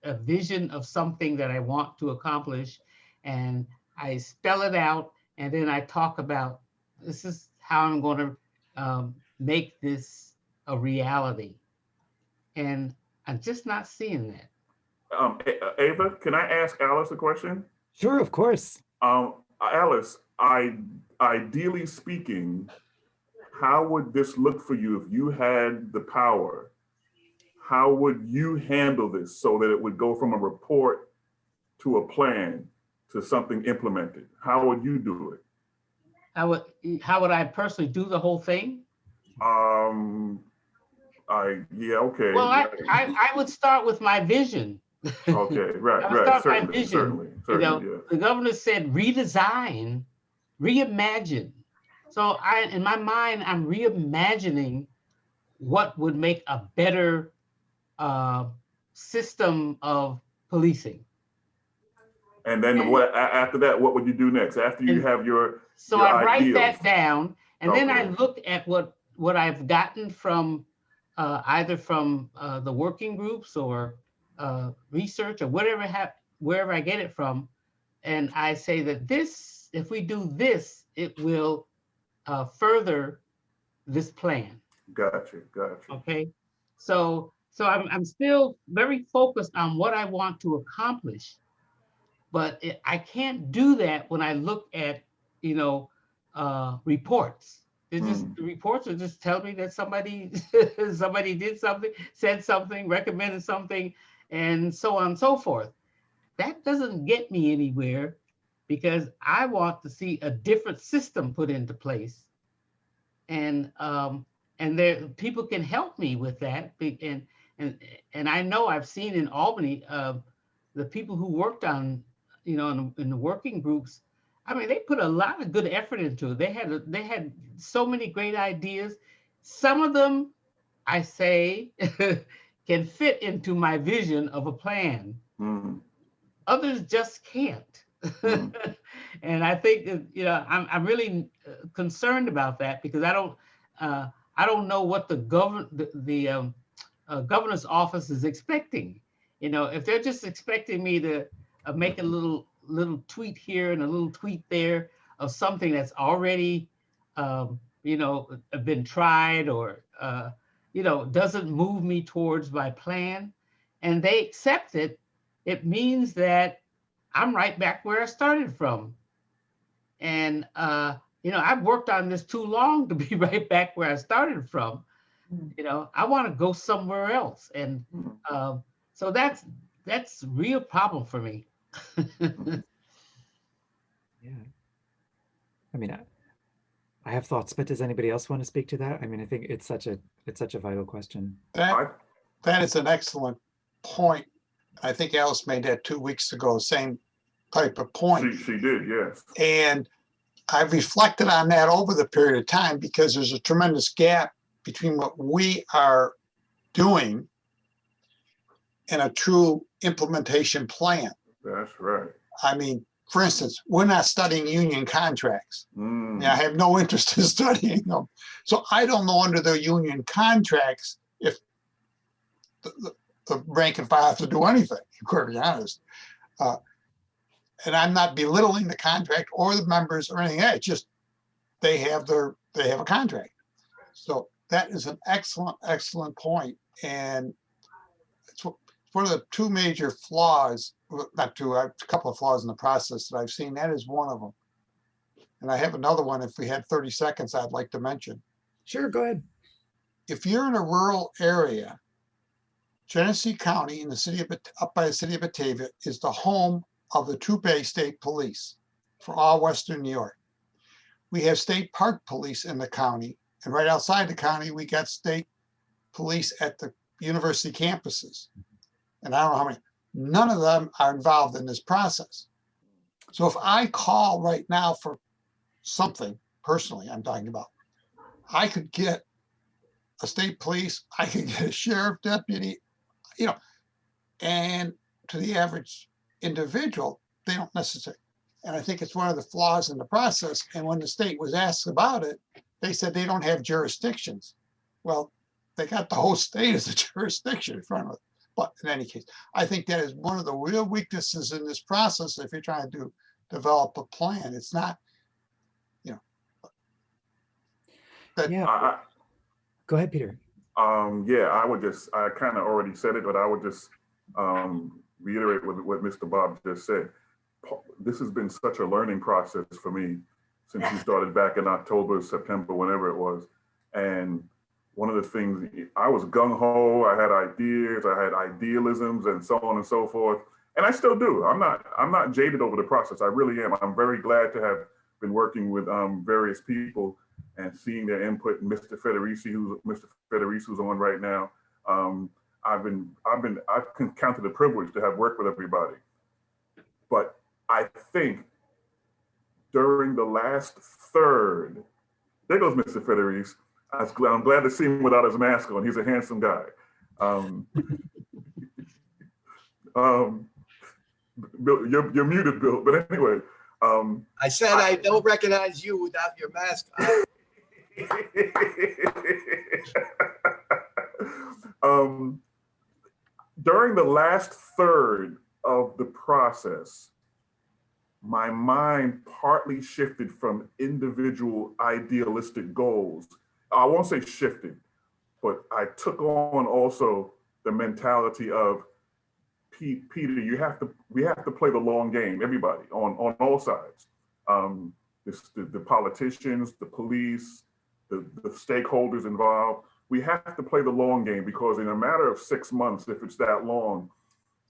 a vision of something that I want to accomplish, and I spell it out, and then I talk about, this is how I'm going to make this a reality. And I'm just not seeing that. Ava, can I ask Alice a question? Sure, of course. Alice, ideally speaking, how would this look for you if you had the power? How would you handle this so that it would go from a report to a plan to something implemented? How would you do it? How would I personally do the whole thing? Yeah, okay. Well, I would start with my vision. Okay, right, I would right, start my certainly, vision. certainly, You know, yeah. the governor said redesign, reimagine. So in my mind, I'm reimagining what would make a better system of policing. And then what after that? What would you do next? After you have your so your I write ideals? that down, and then I Okay. look at what I've gotten from either from the working groups or research or wherever I get it from, and I say that this, if we do this, it will further this plan. Gotcha. Okay, so I'm still very focused on what I want to accomplish, but I can't do that when I look at, you know, reports. The reports will just tell me that somebody did something, said something, recommended something, and so on and so forth. That doesn't get me anywhere, because I want to see a different system put into place. And there people can help me with that. And I know I've seen in Albany, the people who worked on, you know, in the working groups, I mean, they put a lot of good effort into it. They had so many great ideas. Some of them, I say, can fit into my vision of a plan. Others just can't. And I think that, you know, I'm really concerned about that, because I don't know what the governor's office is expecting. You know, if they're just expecting me to make a little tweet here and a little tweet there of something that's already, you know, been tried, or, you know, doesn't move me towards my plan, and they accept it, it means that I'm right back where I started from. And, you know, I've worked on this too long to be right back where I started from. You know, I want to go somewhere else. And so that's a real problem for me. Yeah. I mean, I have thoughts, but does anybody else want to speak to that? I mean, I think it's such a vital question. That is an excellent point. I think Alice made that 2 weeks ago, same type of point. She did, yes. And I've reflected on that over the period of time, because there's a tremendous gap between what we are doing and a true implementation plan. That's right. I mean, for instance, we're not studying union contracts. I have no interest in studying them. So I don't know under the union contracts if the rank and file have to do anything, to be honest. And I'm not belittling the contract or the members or anything. It's just they have a contract. So that is an excellent point. And it's one of the two major flaws, not two, a couple of flaws in the process that I've seen. That is one of them. And I have another one, if we had 30 seconds, I'd like to mention. Sure, go ahead. If you're in a rural area, Genesee County in the city of, up by the city of Batavia, is the home of the Troop A State Police for all Western New York. We have state park police in the county, and right outside the county, we got state police at the university campuses. And I don't know how many, none of them are involved in this process. So if I call right now for something, personally, I'm talking about, I could get a state police, I could get a sheriff deputy, you know, and to the average individual, they don't necessarily. And I think it's one of the flaws in the process. And when the state was asked about it, they said they don't have jurisdictions. Well, they got the whole state as a jurisdiction in front of it. But in any case, I think that is one of the real weaknesses in this process. If you're trying to develop a plan, it's not, you know. Yeah. Go ahead, Peter. Yeah, I kind of already said it, but I would just reiterate what Mr. Bob just said. This has been such a learning process for me since we started back in October, September, whenever it was. And one of the things, I was gung-ho, I had ideas, I had idealisms and so on and so forth. And I still do. I'm not jaded over the process. I really am. I'm very glad to have been working with various people and seeing their input. And Mr. Federici, who's on right now. I've counted a privilege to have worked with everybody. But I think during the last third, there goes Mr. Federici. I'm glad to see him without his mask on. He's a handsome guy. Bill, you're muted, Bill. But anyway, I said I don't recognize you without your mask on. During the last third of the process, my mind partly shifted from individual idealistic goals. I won't say shifted, but I took on also the mentality of, Peter, we have to play the long game, everybody on all sides. The politicians, the police, the stakeholders involved. We have to play the long game, because in a matter of 6 months, if it's that long,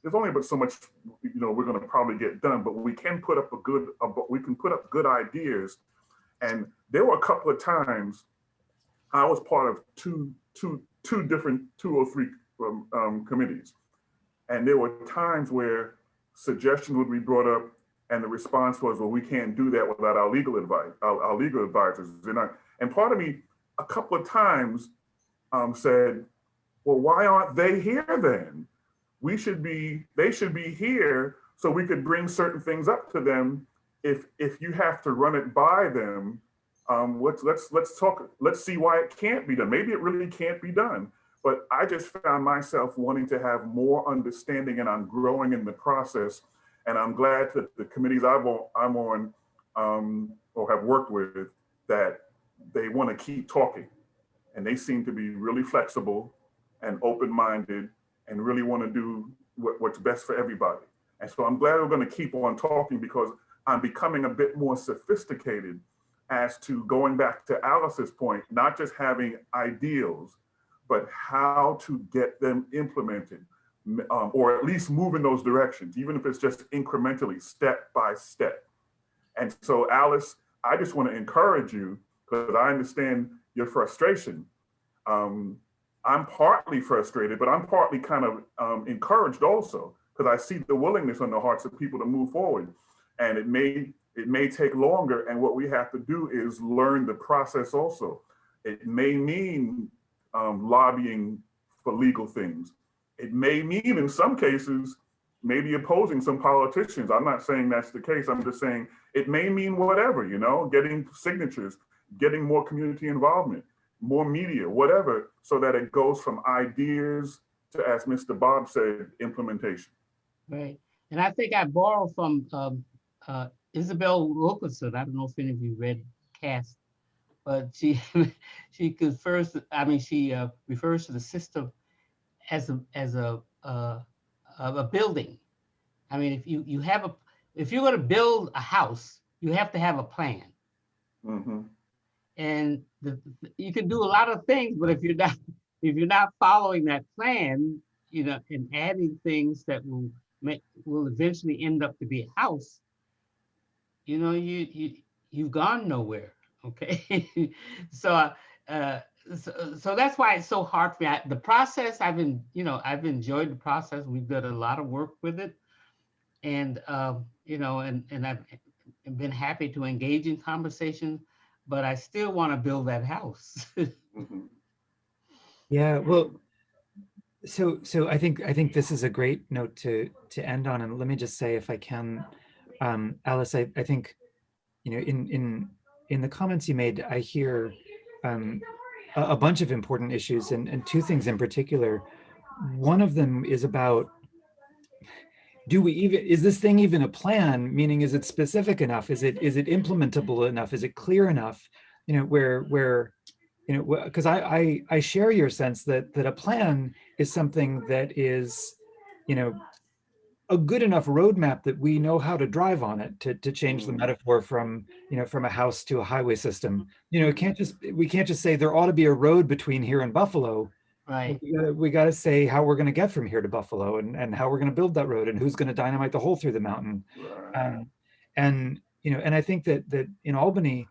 there's only but so much we're going to probably get done. But we can put up good ideas. And there were a couple of times I was part of two or three committees. And there were times where suggestions would be brought up and the response was, well, we can't do that without our legal advice, our legal advisors. And part of me, a couple of times said, well, why aren't they here then? They should be here so we could bring certain things up to them. If you have to run it by them, let's talk, let's see why it can't be done. Maybe it really can't be done. But I just found myself wanting to have more understanding, and I'm growing in the process. And I'm glad that the committees I'm on or have worked with, that they want to keep talking. And they seem to be really flexible and open-minded and really want to do what's best for everybody. And so I'm glad we're going to keep on talking, because I'm becoming a bit more sophisticated as to, going back to Alice's point, not just having ideals, but how to get them implemented, or at least move in those directions, even if it's just incrementally, step by step. And so, Alice, I just want to encourage you, because I understand your frustration. I'm partly frustrated, but I'm partly kind of encouraged also, because I see the willingness on the hearts of people to move forward. And it may take longer, and what we have to do is learn the process also. It may mean lobbying for legal things. It may mean, in some cases, maybe opposing some politicians. I'm not saying that's the case. I'm just saying it may mean whatever, getting signatures, getting more community involvement, more media, whatever, so that it goes from ideas to, as Mr. Bob said, implementation. Right. And I think I borrowed from Isabel Wilkerson. I don't know if any of you read Caste, but she refers to the system as a building. I mean, if you're going to build a house, you have to have a plan. Mm-hmm. And you can do a lot of things, but if you're not following that plan, and adding things that will eventually end up to be a house, you've gone nowhere. Okay. So that's why it's so hard for me. The process, I've enjoyed the process. We've done a lot of work with it, and and I've been happy to engage in conversations, but I still want to build that house. Mm-hmm. Yeah, well, so I think this is a great note to end on, and let me just say, if I can, Alice, I think, in the comments you made, I hear a bunch of important issues, and two things in particular. One of them is about, is this thing even a plan? Meaning, is it specific enough? Is it implementable enough? Is it clear enough? Where you know, because I share your sense that a plan is something that is, you know, a good enough roadmap that we know how to drive on it, to change the metaphor from, you know, from a house to a highway system. You know, we can't just say there ought to be a road between here and Buffalo. Right. We got to say how we're going to get from here to Buffalo, and how we're going to build that road, and who's going to dynamite the hole through the mountain. And you know, and I think that in Albany,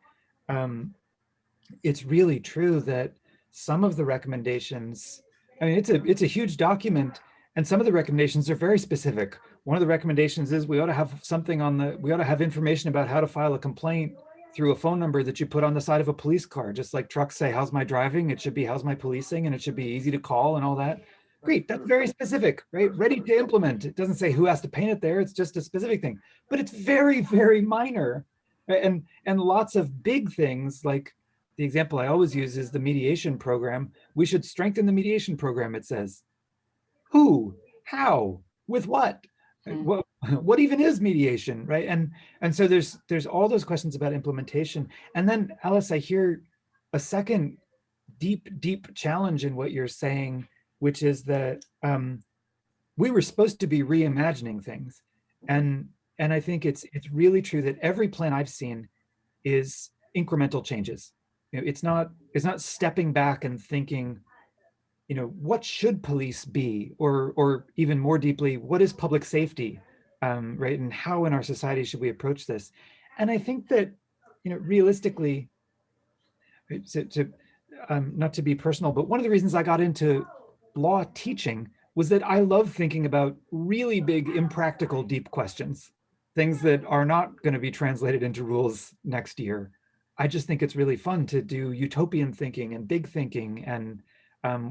it's really true that some of the recommendations, I mean, it's a huge document, and some of the recommendations are very specific. One of the recommendations is we ought to have we ought to have information about how to file a complaint through a phone number that you put on the side of a police car. Just like trucks say, how's my driving? It should be, how's my policing? And it should be easy to call and all that. Great, that's very specific, right? Ready to implement. It doesn't say who has to paint it there. It's just a specific thing, but it's very, very minor. Right? And lots of big things, like the example I always use is the mediation program. We should strengthen the mediation program, it says. Who, how, with what? What even is mediation, right? And so there's all those questions about implementation. And then, Alice, I hear a second deep challenge in what you're saying, which is that we were supposed to be reimagining things. And I think it's really true that every plan I've seen is incremental changes. You know, it's not stepping back and thinking, you know, what should police be, or even more deeply, what is public safety, right? And how in our society should we approach this? And I think that, you know, realistically, not to be personal, but one of the reasons I got into law teaching was that I love thinking about really big, impractical, deep questions, things that are not going to be translated into rules next year. I just think it's really fun to do utopian thinking and big thinking, and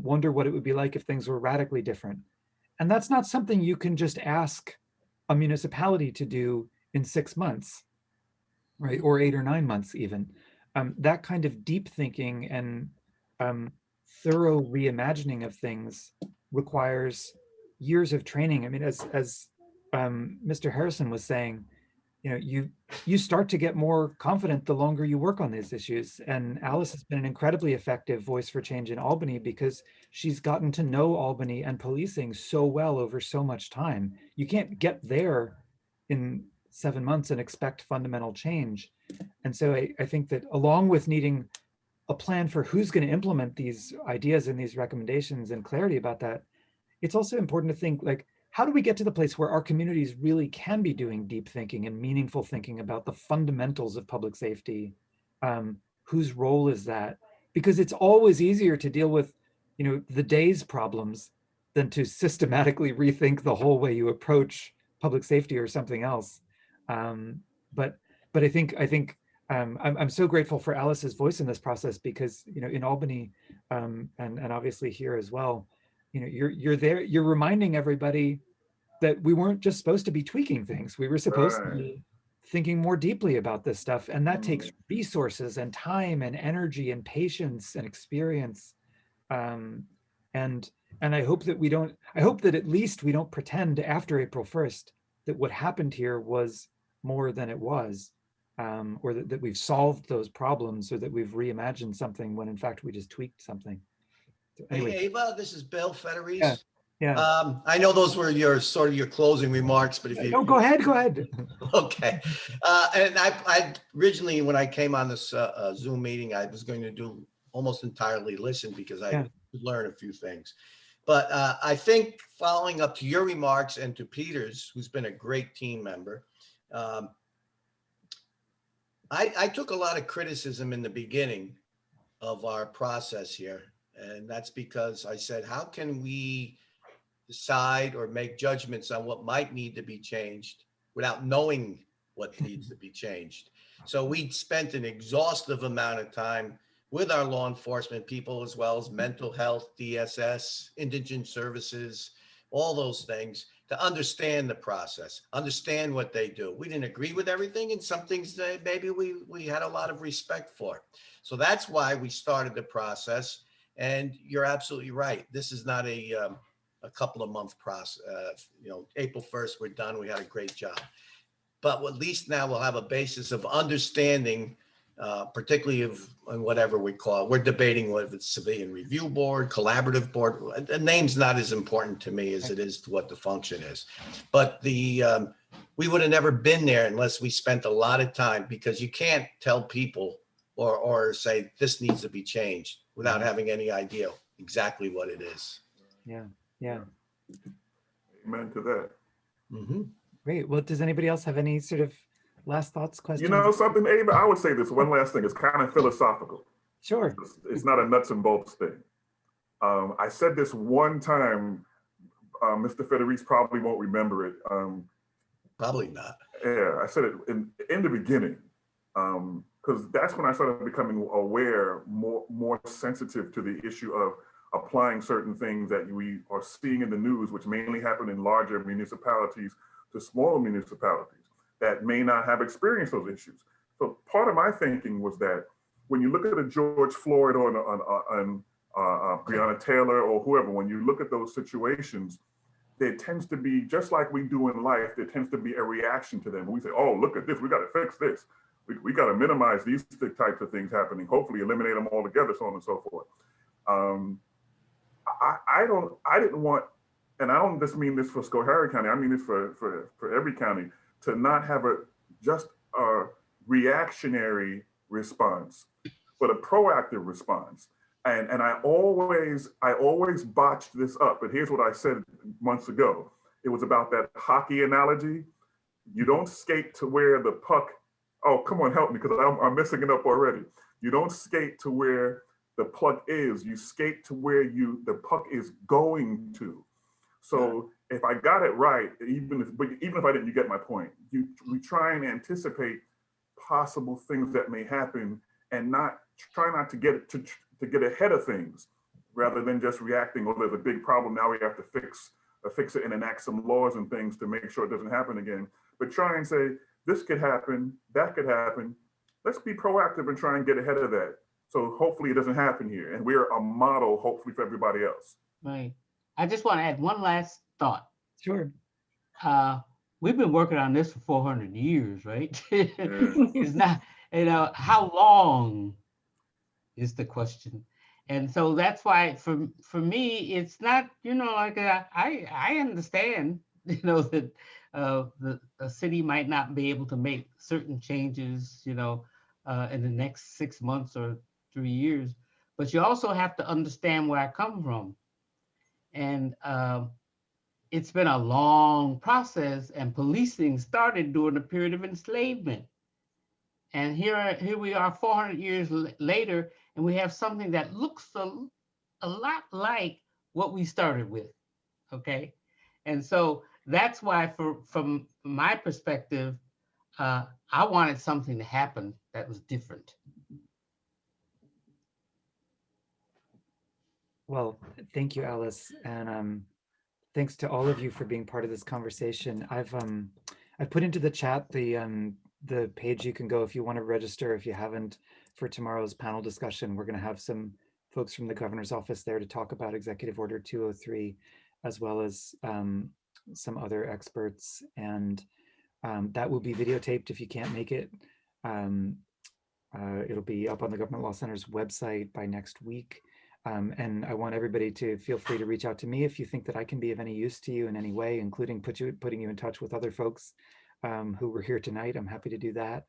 wonder what it would be like if things were radically different. And that's not something you can just ask a municipality to do in 6 months, right? Or 8 or 9 months even. That kind of deep thinking and thorough reimagining of things requires years of training. I mean, as Mr. Harrison was saying, you know, you start to get more confident the longer you work on these issues. And Alice has been an incredibly effective voice for change in Albany because she's gotten to know Albany and policing so well over so much time. You can't get there in 7 months and expect fundamental change. And so I think that along with needing a plan for who's going to implement these ideas and these recommendations and clarity about that, it's also important to think, like, how do we get to the place where our communities really can be doing deep thinking and meaningful thinking about the fundamentals of public safety? Whose role is that? Because it's always easier to deal with, you know, the day's problems than to systematically rethink the whole way you approach public safety or something else. But I think I'm so grateful for Alice's voice in this process, because, you know, in Albany, and obviously here as well, you know, you're there, you're reminding everybody that we weren't just supposed to be tweaking things. We were supposed to be thinking more deeply about this stuff. And that takes resources and time and energy and patience and experience. And I hope that I hope that at least we don't pretend after April 1st that what happened here was more than it was, or that we've solved those problems, or that we've reimagined something when in fact we just tweaked something. So anyway. Hey, Ava, this is Bill Federese. Yeah. I know those were your closing remarks, but if you go ahead. Okay. And I originally, when I came on this Zoom meeting, I was going to do almost entirely listen, because I learned a few things. But I think following up to your remarks and to Peter's, who's been a great team member, I took a lot of criticism in the beginning of our process here. And that's because I said, how can we decide or make judgments on what might need to be changed without knowing what needs to be changed? So we spent an exhaustive amount of time with our law enforcement people, as well as mental health, DSS, indigent services, all those things, to understand the process, understand what they do. We didn't agree with everything, and some things that maybe we had a lot of respect for. So that's why we started the process. And you're absolutely right. This is not a couple of month process. You know, April 1st, we're done. We had a great job. But at least now we'll have a basis of understanding particularly if, on whatever we call it. We're debating whether it's civilian review board, collaborative board. The name's not as important to me as it is to what the function is. But we would have never been there unless we spent a lot of time, because you can't tell people or say this needs to be changed without having any idea exactly what it is. Yeah, yeah. Amen to that. Great. Well, does anybody else have any sort of last thoughts, questions? You know something, Ava? I would say this one last thing. It's kind of philosophical. Sure. It's not a nuts and bolts thing. I said this one time. Mr. Federici probably won't remember it. Probably not. Yeah, I said it in the beginning, because that's when I started becoming aware, more sensitive to the issue of applying certain things that we are seeing in the news, which mainly happen in larger municipalities to smaller municipalities that may not have experienced those issues. So part of my thinking was that when you look at a George Floyd or Breonna Taylor or whoever, when you look at those situations, there tends to be, just like we do in life, there tends to be a reaction to them. We say, oh, look at this, we got to fix this. We got to minimize these types of things happening, hopefully eliminate them altogether, so on and so forth. I didn't want, and I don't just mean this for Schoharie County, I mean this for every county, to not have just a reactionary response, but a proactive response. And I always botched this up. But here's what I said months ago. It was about that hockey analogy. You don't skate to where the puck, oh, come on, help me, because I'm messing it up already. You don't skate to where the puck is, you skate to where the puck is going to. So if I got it right, even if I didn't, you get my point. We try and anticipate possible things that may happen and try not to get ahead of things, rather than just reacting, oh, there's a big problem, now we have to fix it and enact some laws and things to make sure it doesn't happen again. But try and say, this could happen, that could happen. Let's be proactive and try and get ahead of that. So hopefully it doesn't happen here. And we're a model, hopefully, for everybody else. Right. I just want to add one last thought. Sure. We've been working on this for 400 years, right? It's not, how long is the question. And so that's why for me, it's not, like I understand, that a city might not be able to make certain changes, in the next 6 months or 3 years, but you also have to understand where I come from. And it's been a long process, and policing started during the period of enslavement. And here we are 400 years later, and we have something that looks a lot like what we started with, okay? And so that's why from my perspective, I wanted something to happen that was different. Well, thank you, Alice. And thanks to all of you for being part of this conversation. I've put into the chat the page you can go if you want to register, if you haven't, for tomorrow's panel discussion. We're going to have some folks from the governor's office there to talk about Executive Order 203, as well as some other experts. And that will be videotaped if you can't make it. It'll be up on the Government Law Center's website by next week. And I want everybody to feel free to reach out to me if you think that I can be of any use to you in any way, including putting you in touch with other folks who were here tonight. I'm happy to do that.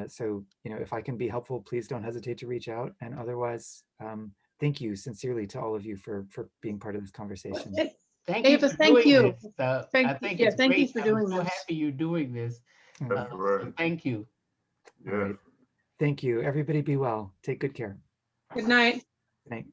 So, if I can be helpful, please don't hesitate to reach out. And otherwise, thank you sincerely to all of you for being part of this conversation. Ava, thank you. Thank you for doing this. I'm so this. happy you're doing this. That's right. So thank you. Yeah. Right. Thank you. Everybody be well. Take good care. Good night. Good night.